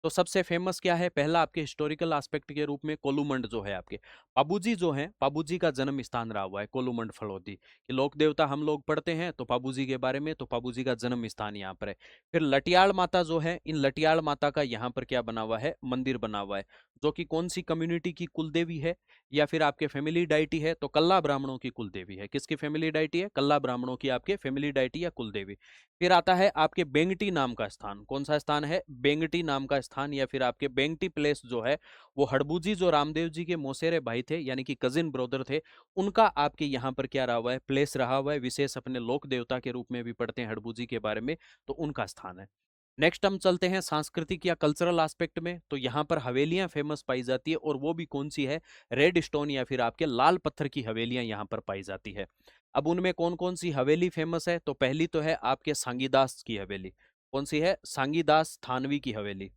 तो सबसे फेमस क्या है, पहला आपके हिस्टोरिकल एस्पेक्ट के रूप में कोलूमंड जो है आपके पाबूजी जो है, पाबूजी का जन्म स्थान रहा हुआ है कोलूमंड फड़ौदी, कि लोक देवता हम लोग पढ़ते हैं तो पाबूजी के बारे में, तो पाबूजी का जन्म स्थान यहाँ पर है। फिर लटियाल माता जो है, इन लटियाल माता का यहाँ पर क्या बना हुआ है, मंदिर बना हुआ है, जो कि कौन सी कम्युनिटी की कुलदेवी है या फिर आपके फैमिली डाइटी है, तो कल्ला ब्राह्मणों की कुलदेवी है। किसकी फैमिली डाइटी है, कल्ला ब्राह्मणों की आपके फैमिली डाइटी या कुलदेवी। फिर आता है आपके बेंगटी नाम का स्थान, कौन सा स्थान है, बेंगटी नाम का स्थान या फिर आपके बेंगटी प्लेस जो है, वो हड़बूजी जो रामदेव जी के मौसेरे भाई थे यानी कि कजिन ब्रदर थे, उनका आपके यहाँ पर क्या रहा हुआ है, प्लेस रहा हुआ है, विशेष अपने लोक देवता के रूप में भी पढ़ते हैं हड़बूजी के बारे में, तो उनका स्थान है। नेक्स्ट हम चलते हैं सांस्कृतिक या कल्चरल एस्पेक्ट में, तो यहाँ पर हवेलियां फेमस पाई जाती है, और वो भी कौन सी है, रेड स्टोन या फिर आपके लाल पत्थर की हवेलियां यहाँ पर पाई जाती है। अब उनमें कौन कौन सी हवेली फेमस है, तो पहली तो है आपके सांगीदास की हवेली, कौन सी है, सांगीदास थानवी की हवेली।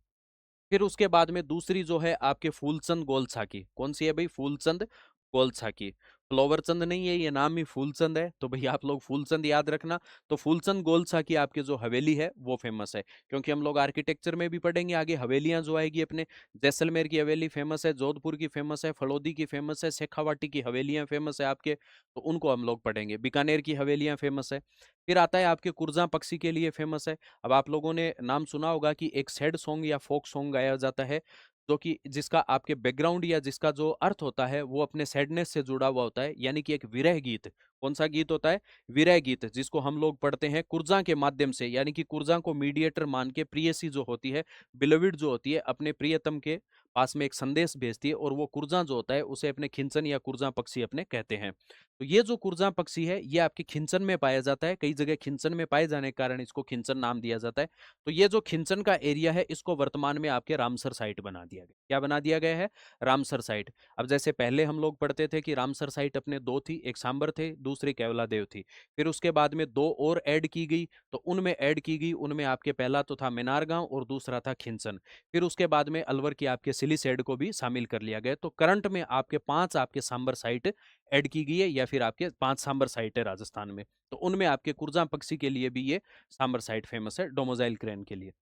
फिर उसके बाद में दूसरी जो है आपके फूलचंद गोलछा की, कौन सी है भाई, फूलचंद गोलछा की। फ्लोवरचंद नहीं है, ये नाम ही फूलचंद है, तो भाई आप लोग फूलचंद याद रखना। तो फूलचंद गोलछा की आपके जो हवेली है वो फेमस है, क्योंकि हम लोग आर्किटेक्चर में भी पढ़ेंगे आगे हवेलियां जो आएगी अपने, जैसलमेर की हवेली फेमस है, जोधपुर की फेमस है, फड़ौदी की फेमस है, शेखावाटी की हवेलियां फेमस है आपके, तो उनको हम लोग पढ़ेंगे, बीकानेर की हवेलियां फेमस है। फिर आता है आपके कुर्जा पक्षी के लिए फेमस है। अब आप लोगों ने नाम सुना होगा कि एक सैड सॉन्ग या फोक सॉन्ग गाया जाता है, जो कि जिसका आपके बैकग्राउंड या जिसका जो अर्थ होता है वो अपने सैडनेस से जुड़ा हुआ होता है, यानी कि एक विरह गीत। कौन सा गीत होता है, विरह गीत, जिसको हम लोग पढ़ते हैं कुर्जा के माध्यम से, यानी कि कुर्जा को मीडिएटर मान के प्रियसी जो होती है, बिलोविड जो होती है, अपने प्रियतम के पास में एक संदेश भेजती है, और वो कुर्जा जो होता है उसे अपने खिंचन या कुर्जा पक्षी अपने कहते हैं। तो ये जो कुर्जा पक्षी है ये आपके खिंचन में पाया जाता है, कई जगह खिंचन में पाए जाने के कारण इसको खिंचन नाम दिया जाता है। तो ये जो खिंचन का एरिया है इसको वर्तमान में आपके रामसर साइट बना दिया गया। क्या बना दिया गया है? Ramsar site. अब जैसे पहले हम लोग पढ़ते थे कि रामसर साइट अपने दो थी, एक सांबर थे, दूसरी केवलादेव थी। फिर उसके बाद में दो और ऐड की गई, तो उनमें ऐड की गई, उनमें आपके पहला तो था मिनार गांव और दूसरा था खिंचन। फिर उसके बाद में अलवर की आपके सिलीसेड को भी शामिल कर लिया गया। तो करंट में आपके 5 आपके सांबर साइट ऐड की गई है, या फिर आपके 5 सांबर साइट है राजस्थान में। तो उनमें आपके कुर्जा पक्षी के लिए भी ये सांबर साइट फेमस है, डोमोजाइल क्रेन के लिए।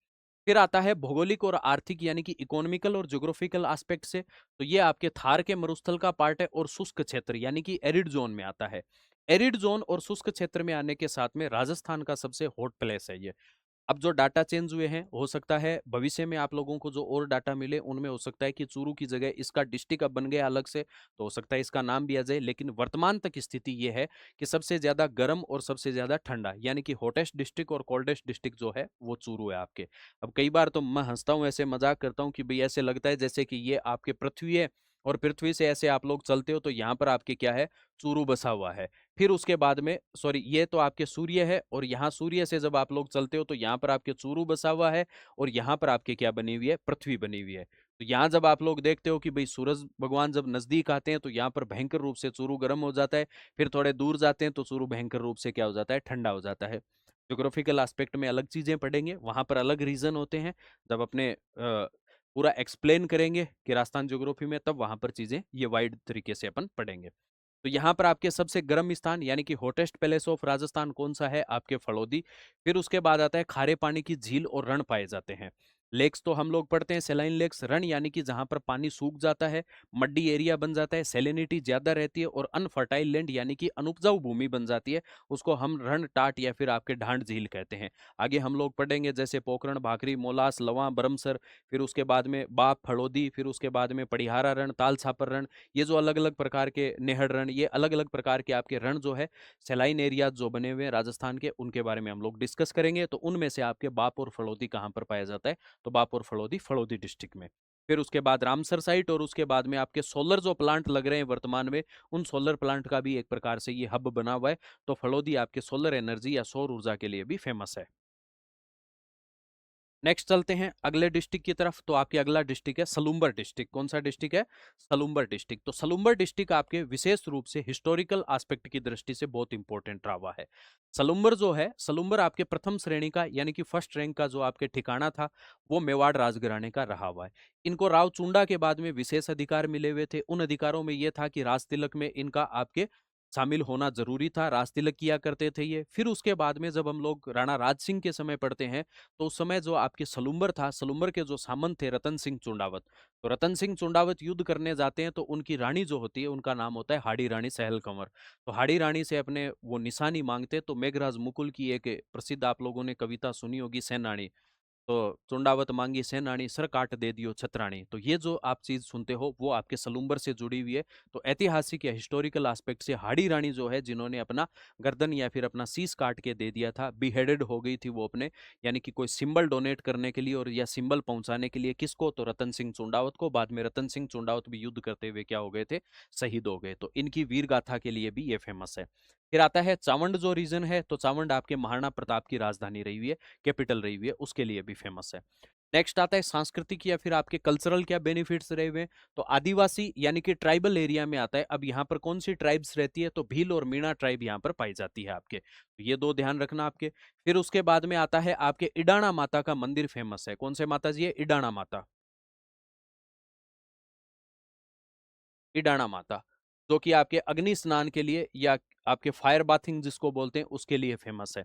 फिर आता है भौगोलिक और आर्थिक यानी कि इकोनॉमिकल और ज्योग्राफिकल एस्पेक्ट से। तो ये आपके थार के मरुस्थल का पार्ट है, और शुष्क क्षेत्र यानी कि एरिड जोन में आता है। एरिड जोन और शुष्क क्षेत्र में आने के साथ में राजस्थान का सबसे हॉट प्लेस है ये। अब जो डाटा चेंज हुए हैं, हो सकता है भविष्य में आप लोगों को जो और डाटा मिले उनमें हो सकता है कि चूरू की जगह इसका डिस्ट्रिक्ट अब बन गया अलग से, तो हो सकता है इसका नाम भी आ जाए। लेकिन वर्तमान तक स्थिति ये है कि सबसे ज्यादा गर्म और सबसे ज्यादा ठंडा यानी कि हॉटेस्ट डिस्ट्रिक्ट और कोल्डेस्ट डिस्ट्रिक्ट जो है वो चूरू है आपके। अब कई बार तो मैं हंसता हूँ, ऐसे मजाक करता हूँ कि भाई ऐसे लगता है जैसे कि ये आपके पृथ्वी है, और पृथ्वी से ऐसे आप लोग चलते हो तो यहाँ पर आपके क्या है, चूरू बसा हुआ है। फिर उसके बाद में सॉरी, ये तो आपके सूर्य है, और यहाँ सूर्य से जब आप लोग चलते हो तो यहाँ पर आपके चूरू बसा हुआ है, और यहाँ पर आपके क्या बनी हुई है, पृथ्वी बनी हुई है। तो यहाँ जब आप लोग देखते हो कि भाई सूरज भगवान जब नजदीक आते हैं तो यहाँ पर भयंकर रूप से चूरू गर्म हो जाता है। फिर थोड़े दूर जाते हैं तो चूरू भयंकर रूप से क्या हो जाता है, ठंडा हो जाता है। ज्योग्राफिकल एस्पेक्ट में अलग चीजें पढ़ेंगे, वहां पर अलग रीजन होते हैं। जब अपने पूरा एक्सप्लेन करेंगे कि राजस्थान ज्योग्राफी में, तब वहां पर चीजें ये वाइड तरीके से अपन पढ़ेंगे। तो यहाँ पर आपके सबसे गर्म स्थान यानी कि हॉटेस्ट पैलेस ऑफ राजस्थान कौन सा है, आपके फड़ौदी। फिर उसके बाद आता है खारे पानी की झील और रण पाए जाते हैं। लेक्स तो हम लोग पढ़ते हैं सेलाइन लेक्स। रण यानी कि जहां पर पानी सूख जाता है, मड्डी एरिया बन जाता है, सेलिनिटी ज्यादा रहती है, और अनफर्टाइल लैंड यानी कि अनुपजाऊ भूमि बन जाती है, उसको हम रण टाट या फिर आपके ढांड झील कहते हैं। आगे हम लोग पढ़ेंगे जैसे पोखरण, भाखरी, मोलास, लवा, बरमसर। फिर उसके बाद में बाप, फड़ौदी, फिर उसके बाद में पड़िहारा रण, ताल छापर रण। ये जो अलग अलग प्रकार के नेहड़ रण, ये अलग अलग प्रकार के आपके रण जो है, सेलाइन एरिया जो बने हुए हैं राजस्थान के, उनके बारे में हम लोग डिस्कस करेंगे। तो उनमें से आपके बाप और फड़ौदी कहाँ पर पाया जाता है, तो बाप और फड़ौदी फड़ौदी डिस्ट्रिक्ट में। फिर उसके बाद रामसर साइट, और उसके बाद में आपके सोलर जो प्लांट लग रहे हैं वर्तमान में, उन सोलर प्लांट का भी एक प्रकार से ये हब बना हुआ है। तो फड़ौदी आपके सोलर एनर्जी या सौर ऊर्जा के लिए भी फेमस है। नेक्स्ट चलते हैं अगले डिस्ट्रिक्ट की तरफ। तो आपके अगला डिस्ट्रिक्ट है सलूम्बर डिस्ट्रिक्ट। कौन सा डिस्ट्रिक्ट है? सलूम्बर डिस्ट्रिक्ट। तो सलूम्बर डिस्ट्रिक्ट आपके विशेष रूप से हिस्टोरिकल एस्पेक्ट की दृष्टि से बहुत इंपॉर्टेंट रहा है। सलूम्बर जो है, सलूम्बर आपके प्रथम श्रेणी का यानी कि फर्स्ट रैंक का जो आपके ठिकाना था, वो मेवाड़ राजघराने का रहा हुआ है। इनको राव चुंडा के बाद में विशेष अधिकार मिले हुए थे। उन अधिकारों में यह था कि राज तिलक में इनका आपके शामिल होना जरूरी था, राज तिलक किया करते थे ये। फिर उसके बाद में जब हम लोग राणा राज सिंह के समय पढ़ते हैं, तो उस समय जो आपके सलूम्बर था, सलूम्बर के जो सामंत थे रतन सिंह चुंडावत, तो रतन सिंह चुंडावत युद्ध करने जाते हैं, तो उनकी रानी जो होती है उनका नाम होता है हाड़ी रानी सहल कंवर। तो हाड़ी रानी से अपने वो निशानी मांगते, तो मेघराज मुकुल की एक प्रसिद्ध आप लोगों ने कविता सुनी होगी, सेनानी। तो चुंडावत मांगी सेनानी, सर काट दे दियो छतरानी। तो ये जो आप चीज सुनते हो वो आपके सलूम्बर से जुड़ी हुई है। तो ऐतिहासिक या हिस्टोरिकल एस्पेक्ट से हाड़ी रानी जो है, जिन्होंने अपना गर्दन या फिर अपना शीश काट के दे दिया था, बिहेडेड हो गई थी वो अपने, यानी कि कोई सिंबल डोनेट करने के लिए और या सिंबल पहुंचाने के लिए, किसको, तो रतन सिंह चुंडावत को। बाद में रतन सिंह चुंडावत भी युद्ध करते हुए क्या हो गए थे, शहीद हो गए। तो इनकी वीर गाथा के लिए भी ये फेमस है। फिर आता है चावंड जो रीजन है, तो चावंड आपके महाराणा प्रताप की राजधानी रही हुई है, कैपिटल रही हुई है, उसके लिए भी फेमस है। नेक्स्ट आता है सांस्कृतिक या फिर आपके कल्चरल क्या बेनिफिट्स रहे हुए हैं। तो आदिवासी यानी कि ट्राइबल एरिया में आता है। अब यहाँ पर कौन सी ट्राइब्स रहती है, तो भील और मीणा ट्राइब यहाँ पर पाई जाती है आपके, तो ये दो ध्यान रखना आपके। फिर उसके बाद में आता है आपके इडाणा माता का मंदिर फेमस है। कौन से माता जी है? इडाणा माता। इडाणा माता, जो कि आपके अग्नि स्नान के लिए या आपके फायर बाथिंग जिसको बोलते हैं उसके लिए फेमस है।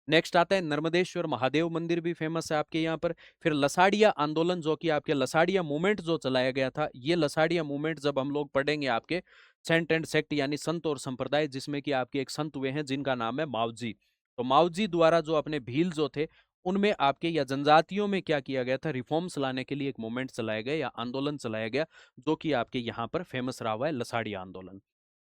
नेक्स्ट आता है नर्मदेश्वर महादेव मंदिर, भी फेमस है आपके यहाँ पर। फिर लसाड़िया आंदोलन, जो कि आपके लसाड़िया मूवमेंट जो चलाया गया था, ये लसाड़िया मूवमेंट जब हम लोग पढ़ेंगे आपके सेंट एंड सेक्ट यानी संत और संप्रदाय, जिसमें कि आपके एक संत हुए हैं जिनका नाम है मावजी। तो मावजी द्वारा जो अपने भील जो थे, उनमें आपके या जनजातियों में क्या किया गया था, रिफॉर्म्स लाने के लिए एक मूवमेंट चलाया गया या आंदोलन चलाया गया, जो कि आपके यहाँ पर फेमस रहा हुआ है, लसाड़िया आंदोलन।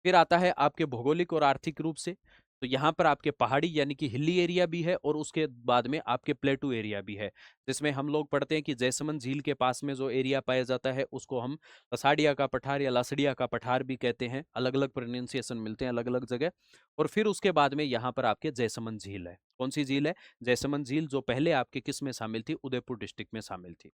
फिर आता है आपके भौगोलिक और आर्थिक रूप से। तो यहाँ पर आपके पहाड़ी यानी कि हिली एरिया भी है और उसके बाद में आपके प्लेटू एरिया भी है, जिसमें हम लोग पढ़ते हैं कि जैसमंद झील के पास में जो एरिया पाया जाता है उसको हम लसाड़िया का पठार या लासड़िया का पठार भी कहते हैं, अलग अलग प्रोनाउंसिएशन मिलते हैं अलग अलग जगह। और फिर उसके बाद में यहाँ पर आपके जैसमंद झील है। कौन सी झील है? जैसमंद झील, जो पहले आपके किस में शामिल थी? उदयपुर डिस्ट्रिक्ट में शामिल थी।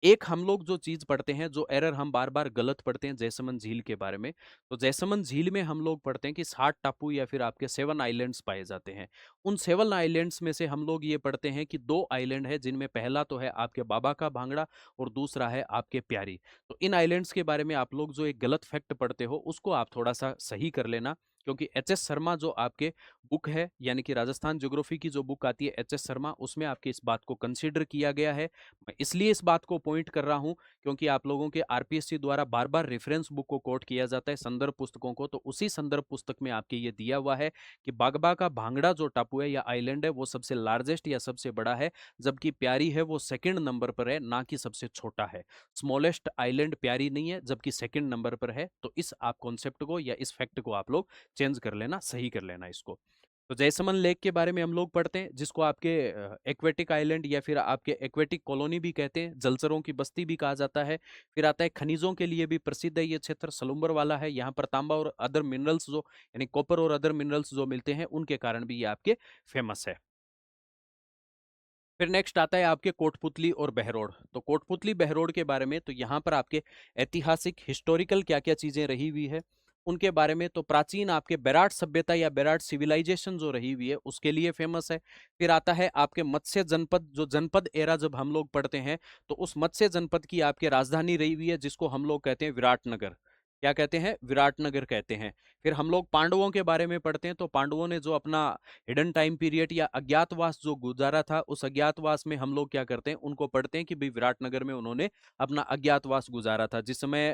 एक हम लोग जो चीज पढ़ते हैं, जो एरर हम बार बार गलत पढ़ते हैं जैसमंद झील के बारे में, तो जैसमंद झील में हम लोग पढ़ते हैं कि 60 टापू या फिर आपके 7 आइलैंड्स पाए जाते हैं। उन 7 आइलैंड्स में से हम लोग ये पढ़ते हैं कि 2 आइलैंड है, जिनमें पहला तो है आपके बाबा का भांगड़ा और दूसरा है आपके प्यारी। तो इन आइलैंड्स के बारे में आप लोग जो एक गलत फैक्ट पढ़ते हो उसको आप थोड़ा सा सही कर लेना, क्योंकि एच एस शर्मा जो आपके बुक है, यानी कि राजस्थान ज्योग्राफी की जो बुक आती है एच एस शर्मा, उसमें आपके इस बात को कंसिडर किया गया है। मैं इसलिए इस बात को पॉइंट कर रहा हूं क्योंकि आप लोगों के आरपीएससी द्वारा बार बार रेफरेंस बुक को कोट किया जाता है, संदर्भ पुस्तकों को, तो उसी संदर्भ पुस्तक में आपके ये दिया हुआ है कि बागबा का भांगड़ा जो टापू है या आइलैंड है वो सबसे लार्जेस्ट या सबसे बड़ा है, जबकि प्यारी है वो सेकंड नंबर पर है, ना कि सबसे छोटा है। स्मॉलेस्ट आइलैंड प्यारी नहीं है, जबकि सेकंड नंबर पर है। तो इस आप कॉन्सेप्ट को या इस फैक्ट को आप लोग चेंज कर लेना, सही कर लेना इसको। तो जयसमन लेक के बारे में हम लोग पढ़ते हैं, जिसको आपके एक्वेटिक आइलैंड या फिर आपके एक्वेटिक कॉलोनी भी कहते हैं, जलचरों की बस्ती भी कहा जाता है। फिर आता है खनिजों के लिए भी प्रसिद्ध है ये क्षेत्र, सलुम्बर वाला है। यहाँ पर तांबा और अदर मिनरल्स जो यानी कॉपर और अदर मिनरल्स जो मिलते हैं, उनके कारण भी ये आपके फेमस है। फिर नेक्स्ट आता है आपके कोटपुतली और बहरोड। तो कोटपुतली बहरोड के बारे में, तो यहाँ पर आपके ऐतिहासिक हिस्टोरिकल क्या क्या चीजें रही हुई है उनके बारे में, तो प्राचीन आपके बेराट सभ्यता या बेराट सिविलाइजेशन जो रही हुई है उसके लिए फेमस है। फिर आता है आपके मत्स्य जनपद, जो जनपद एरा जब हम लोग पढ़ते हैं तो उस मत्स्य जनपद की आपके राजधानी रही हुई है, जिसको हम लोग कहते हैं विराटनगर। क्या कहते हैं? विराटनगर कहते हैं। फिर हम लोग पांडवों के बारे में पढ़ते हैं, तो पांडवों ने जो अपना हिडन टाइम पीरियड या अज्ञातवास जो गुजारा था, उस अज्ञातवास में हम लोग क्या करते हैं, उनको पढ़ते हैं कि भाई विराटनगर में उन्होंने अपना अज्ञातवास गुजारा था। जिस समय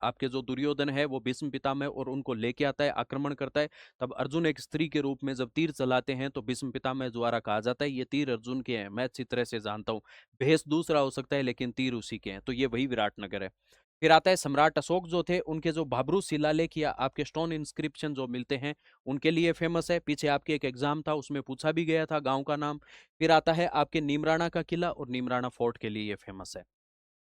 आपके जो दुर्योधन है वो भीष्म पितामह और उनको लेके आता है, आक्रमण करता है, तब अर्जुन एक स्त्री के रूप में जब तीर चलाते हैं तो भीष्म पितामह द्वारा कहा जाता है ये तीर अर्जुन के हैं, मैं अच्छी तरह से जानता हूँ, भेष दूसरा हो सकता है लेकिन तीर उसी के हैं। तो ये वही विराटनगर है। फिर आता है सम्राट अशोक जो थे, उनके जो भाब्रू शिलालेख या आपके स्टोन इंस्क्रिप्शन जो मिलते हैं उनके लिए फेमस है। पीछे आपके एक एग्जाम था उसमें पूछा भी गया था गांव का नाम। फिर आता है आपके नीमराणा का किला और नीमराणा फोर्ट के लिए ये फेमस है।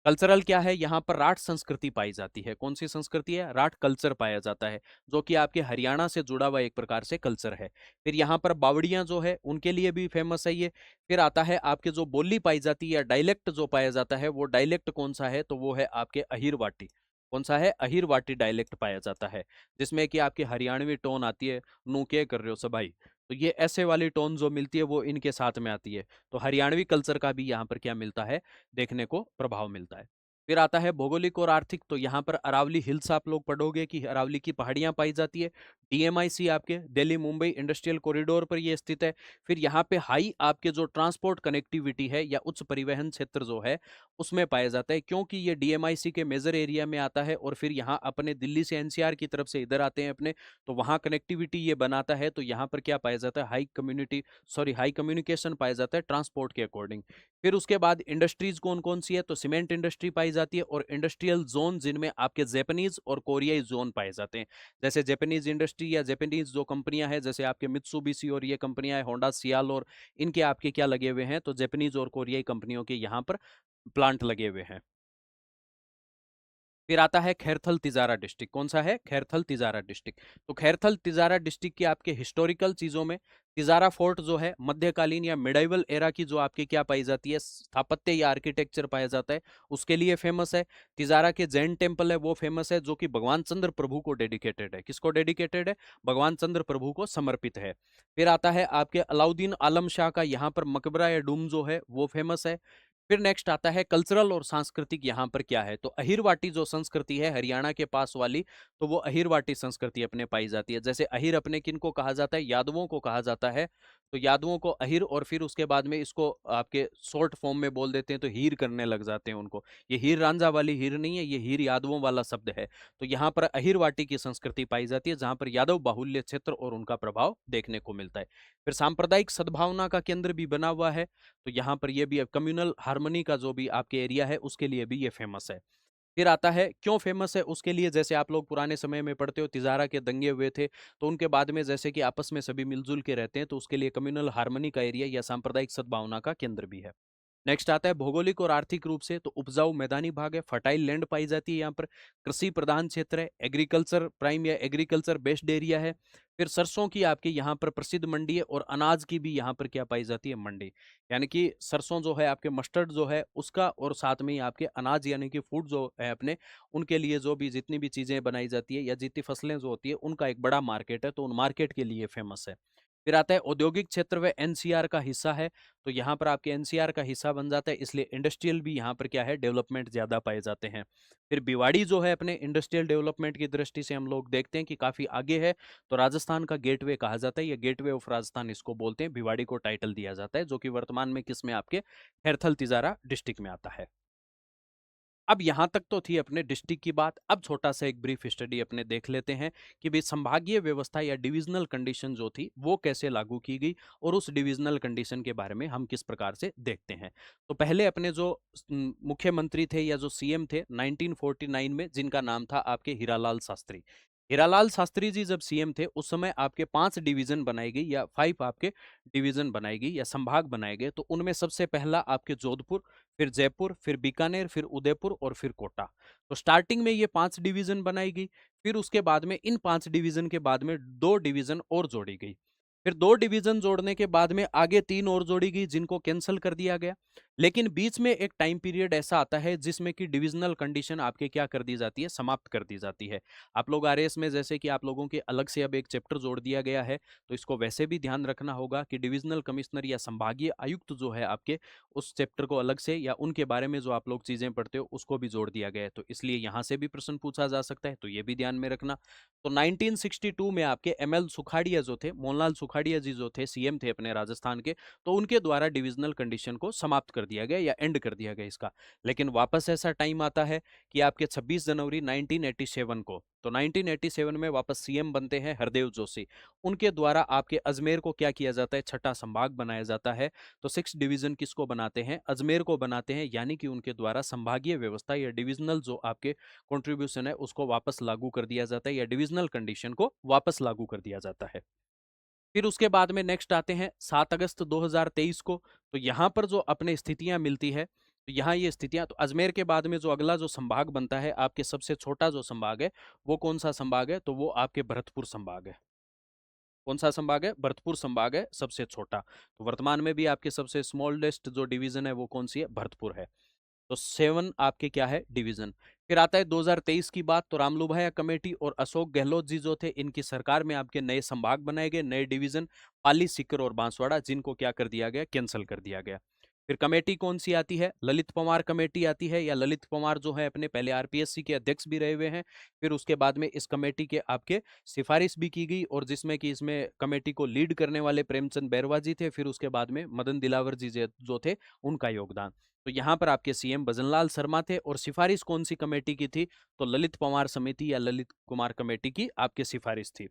कल्चरल क्या है? यहाँ पर राठ संस्कृति पाई जाती है। कौन सी संस्कृति है? राठ कल्चर पाया जाता है, जो कि आपके हरियाणा से जुड़ा हुआ एक प्रकार से कल्चर है। फिर यहाँ पर बावड़ियां जो है उनके लिए भी फेमस है ये। फिर आता है आपके जो बोली पाई जाती है या डायलेक्ट जो पाया जाता है, वो डायलेक्ट कौन सा है? तो वो है आपके अहिरवाटी। कौन सा है? अहिरवाटी डायलेक्ट पाया जाता है, जिसमें कि आपकी हरियाणवी टोन आती है, नू के कर रहे हो सभाई, तो ये ऐसे वाली टोन जो मिलती है वो इनके साथ में आती है। तो हरियाणवी कल्चर का भी यहाँ पर क्या मिलता है देखने को? प्रभाव मिलता है। फिर आता है भौगोलिक और आर्थिक, तो यहाँ पर अरावली हिल्स आप लोग पढ़ोगे कि अरावली की पहाड़ियां पाई जाती है। डीएमआईसी आपके दिल्ली मुंबई इंडस्ट्रियल कॉरिडोर पर ये स्थित है। फिर यहाँ पे हाई आपके जो ट्रांसपोर्ट कनेक्टिविटी है या उच्च परिवहन क्षेत्र जो है उसमें पाया जाता है, क्योंकि ये डीएमआईसी के मेजर एरिया में आता है और फिर यहाँ अपने दिल्ली से एनसीआर की तरफ से इधर आते हैं अपने, तो वहाँ कनेक्टिविटी ये बनाता है। तो यहाँ पर क्या पाया जाता है? हाई कम्युनिकेशन पाया जाता है ट्रांसपोर्ट के अकॉर्डिंग। फिर उसके बाद इंडस्ट्रीज कौन कौन सी है? तो सीमेंट इंडस्ट्री पाई जाती है और इंडस्ट्रियल जोन जिनमें आपके जापानीज और कोरियाई जोन पाए जाते हैं। जैसे जापानीज इंडस्ट्री या जापानीज जो कंपनियां हैं, जैसे आपके मित्सुबिशी और ये कंपनियां हैं होंडा सियाल, और इनके आपके क्या लगे हुए हैं? तो जापानीज और कोरियाई कंपनियों के यहाँ पर प्लांट लगे हुए हैं। फिर आता है खैरथल तिजारा डिस्ट्रिक्ट। कौन सा है? खैरथल तिजारा डिस्ट्रिक्ट। तो खैरथल तिजारा डिस्ट्रिक्ट के आपके हिस्टोरिकल चीजों में तिजारा फोर्ट जो है मध्यकालीन या मिडाइवल एरा की जो आपकी क्या पाई जाती है? स्थापत्य या आर्किटेक्चर पाया जाता है, उसके लिए फेमस है। तिजारा के जैन टेम्पल है वो फेमस है, जो कि भगवान चंद्र प्रभु को डेडिकेटेड है। किसको डेडिकेटेड है? भगवान चंद्र प्रभु को समर्पित है। फिर आता है आपके अलाउद्दीन आलम शाह का यहाँ पर मकबरा या डूम जो है वो फेमस है। फिर नेक्स्ट आता है कल्चरल और सांस्कृतिक, यहाँ पर क्या है? तो अहिरवाटी जो संस्कृति है हरियाणा के पास वाली, तो वो अहिरवाटी संस्कृति अपने पाई जाती है। जैसे अहिर अपने किन को कहा जाता है? यादवों को कहा जाता है। तो यादवों को अहिर, और फिर उसके बाद में इसको आपके शॉर्ट फॉर्म में बोल देते हैं तो हीर करने लग जाते हैं उनको। ये हीर रांझा वाली हीर नहीं है, ये हीर यादवों वाला शब्द है। तो यहाँ पर अहिरवाटी की संस्कृति पाई जाती है, जहां पर यादव बाहुल्य क्षेत्र और उनका प्रभाव देखने को मिलता है। फिर सांप्रदायिक सद्भावना का केंद्र भी बना हुआ है, तो यहाँ पर ये भी कम्युनल हार्मनी का जो भी आपके एरिया है उसके लिए भी ये फेमस है। फिर आता है क्यों फेमस है उसके लिए, जैसे आप लोग पुराने समय में पढ़ते हो तिजारा के दंगे हुए थे, तो उनके बाद में जैसे कि आपस में सभी मिलजुल के रहते हैं, तो उसके लिए कम्युनल हार्मनी का एरिया या सांप्रदायिक सद्भावना का केंद्र भी है। नेक्स्ट आता है भौगोलिक और आर्थिक रूप से, तो उपजाऊ मैदानी भाग है, फर्टाइल लैंड पाई जाती है यहाँ पर, कृषि प्रधान क्षेत्र है, एग्रीकल्चर प्राइम या एग्रीकल्चर बेस्ड एरिया है। फिर सरसों की आपके यहाँ पर प्रसिद्ध मंडी है, और अनाज की भी यहाँ पर क्या पाई जाती है, मंडी। यानी कि सरसों जो है आपके मस्टर्ड जो है उसका, और साथ में ही आपके अनाज यानी कि फूड जो है अपने, उनके लिए जो भी जितनी भी चीजें बनाई जाती है या जितनी फसलें जो होती है उनका एक बड़ा मार्केट है, तो उन मार्केट के लिए फेमस है। फिर आता है औद्योगिक क्षेत्र, व एनसीआर का हिस्सा है, तो यहाँ पर आपके एनसीआर का हिस्सा बन जाता है, इसलिए इंडस्ट्रियल भी यहाँ पर क्या है, डेवलपमेंट ज्यादा पाए जाते हैं। फिर भिवाड़ी जो है अपने इंडस्ट्रियल डेवलपमेंट की दृष्टि से हम लोग देखते हैं कि काफी आगे है, तो राजस्थान का गेटवे कहा जाता है, या गेटवे ऑफ राजस्थान इसको बोलते हैं, भिवाड़ी को टाइटल दिया जाता है, जो कि वर्तमान में किस में आपके खैरथल तिजारा डिस्ट्रिक्ट में आता है। अब यहाँ तक तो थी अपने डिस्ट्रिक्ट की बात। अब छोटा सा एक ब्रीफ स्टडी अपने देख लेते हैं कि भाई संभागीय व्यवस्था या डिविजनल कंडीशन जो थी वो कैसे लागू की गई, और उस डिविजनल कंडीशन के बारे में हम किस प्रकार से देखते हैं। तो पहले अपने जो मुख्यमंत्री थे या जो सीएम थे 1949 में, जिनका नाम था आपके हीरालाल शास्त्री। हीरालाल शास्त्री जी जब सीएम थे उस समय आपके 5 डिवीजन बनाई गई, या 5 आपके डिवीजन बनाई गई या संभाग बनाए गए। तो उनमें सबसे पहला आपके जोधपुर, फिर जयपुर, फिर बीकानेर, फिर उदयपुर और फिर कोटा। तो स्टार्टिंग में ये 5 डिवीजन बनाई गई। फिर उसके बाद में इन 5 डिवीजन के बाद में 2 डिवीजन और जोड़ी गई। फिर 2 डिवीजन जोड़ने के बाद में आगे 3 और जोड़ी गई, जिनको कैंसिल कर दिया गया। लेकिन बीच में एक टाइम पीरियड ऐसा आता है जिसमें कि डिविजनल कंडीशन आपके क्या कर दी जाती है, समाप्त कर दी जाती है। आप लोग आरएएस में जैसे कि आप लोगों के अलग से अब एक चैप्टर जोड़ दिया गया है, तो इसको वैसे भी ध्यान रखना होगा कि डिविजनल कमिश्नर या संभागीय आयुक्त जो है आपके, उस चैप्टर को अलग से या उनके बारे में जो आप लोग चीजें पढ़ते हो उसको भी जोड़ दिया गया है, तो इसलिए यहां से भी प्रश्न पूछा जा सकता है, तो ये भी ध्यान में रखना। तो 1962 में आपके एमएल सुखाड़िया जो थे, मोहनलाल सुखाड़िया जी जो थे सीएम थे अपने राजस्थान के, तो उनके द्वारा डिविजनल कंडीशन को समाप्त कर दिया गया या एंड कर दिया गया इसका। लेकिन वापस ऐसा टाइम आता है कि आपके 26 जनवरी 1987 को, तो 1987 में वापस सीएम बनते हैं हरदेव जोशी। उनके द्वारा आपके अजमेर को क्या किया जाता है, छठा संभाग बनाया जाता है। तो 6 डिवीजन किसको बनाते हैं, अजमेर को बनाते हैं, यानी कि उनके द्वारा संभागीय व्यवस्था या डिविजनल जो आपके कंट्रीब्यूशन है उसको वापस लागू कर दिया जाता है, या डिविजनल कंडीशन को वापस लागू कर दिया जाता है। फिर उसके बाद में नेक्स्ट आते हैं 7 अगस्त 2023 को। तो यहाँ पर जो अपने स्थितियां मिलती है, तो यहाँ ये स्थितियां, तो अजमेर के बाद में जो अगला जो संभाग बनता है आपके, सबसे छोटा जो संभाग है वो कौन सा संभाग है, तो वो आपके भरतपुर संभाग है। कौन सा संभाग है, भरतपुर संभाग है सबसे छोटा। तो वर्तमान में भी आपके सबसे स्मॉलेस्ट जो डिवीजन है वो कौन सी है, भरतपुर है। तो 7 आपके क्या है, डिवीजन। फिर आता है 2023 की बात, तो रामलुभाया कमेटी और अशोक गहलोत जी जो थे, इनकी सरकार में आपके नए संभाग बनाए गए, नए डिवीजन, पाली, सीकर और बांसवाड़ा, जिनको क्या कर दिया गया, कैंसिल कर दिया गया। फिर कमेटी कौन सी आती है, ललित पंवार कमेटी आती है, या ललित पंवार जो है अपने पहले आरपीएससी के अध्यक्ष भी रहे हुए हैं। फिर उसके बाद में इस कमेटी के आपके सिफारिश भी की गई, और जिसमें कि इसमें कमेटी को लीड करने वाले प्रेमचंद बैरवा जी थे, फिर उसके बाद में मदन दिलावर जी जो थे उनका योगदान। तो यहाँ पर आपके सीएम भजनलाल शर्मा थे, और सिफारिश कौन सी कमेटी की थी, तो ललित पंवार समिति या ललित कुमार कमेटी की आपके सिफारिश थी।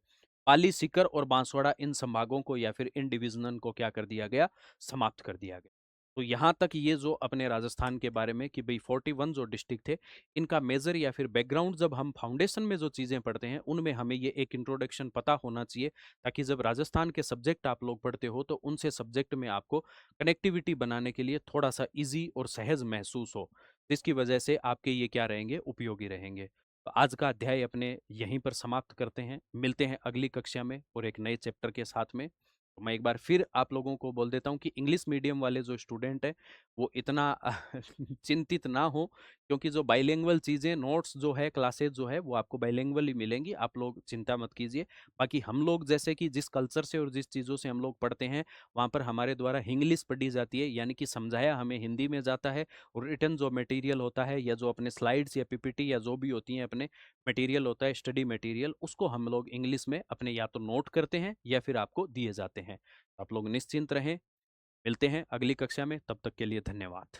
पाली, सीकर और बांसवाड़ा, इन संभागों को या फिर इन डिवीजन को क्या कर दिया गया, समाप्त कर दिया गया। तो यहाँ तक ये जो अपने राजस्थान के बारे में कि भाई 41 जो डिस्ट्रिक्ट थे, इनका मेजर या फिर बैकग्राउंड, जब हम फाउंडेशन में जो चीज़ें पढ़ते हैं उनमें हमें ये एक इंट्रोडक्शन पता होना चाहिए, ताकि जब राजस्थान के सब्जेक्ट आप लोग पढ़ते हो तो उनसे सब्जेक्ट में आपको कनेक्टिविटी बनाने के लिए थोड़ा सा इजी और सहज महसूस हो, जिसकी वजह से आपके ये क्या रहेंगे, उपयोगी रहेंगे। तो आज का अध्याय अपने यहीं पर समाप्त करते हैं, मिलते हैं अगली कक्षा में और एक नए चैप्टर के साथ में। तो मैं एक बार फिर आप लोगों को बोल देता हूँ कि इंग्लिश मीडियम वाले जो स्टूडेंट हैं वो इतना चिंतित ना हो, क्योंकि जो बाइलिंगुअल चीज़ें, नोट्स जो है, क्लासेज जो है वो आपको बाइलिंगुअल ही मिलेंगी, आप लोग चिंता मत कीजिए। बाकी हम लोग जैसे कि जिस कल्चर से और जिस चीज़ों से हम लोग पढ़ते हैं, वहाँ पर हमारे द्वारा इंग्लिश पढ़ी जाती है, यानी कि समझाया हमें हिंदी में जाता है, और रिटर्न जो मटेरियल होता है या जो अपने स्लाइड्स या पीपीटी या जो भी होती हैं अपने मटेरियल होता है, स्टडी मटेरियल, उसको हम लोग इंग्लिश में अपने या तो नोट करते हैं या फिर आपको दिए जाते हैं। आप लोग निश्चिंत रहें, मिलते हैं अगली कक्षा में, तब तक के लिए धन्यवाद।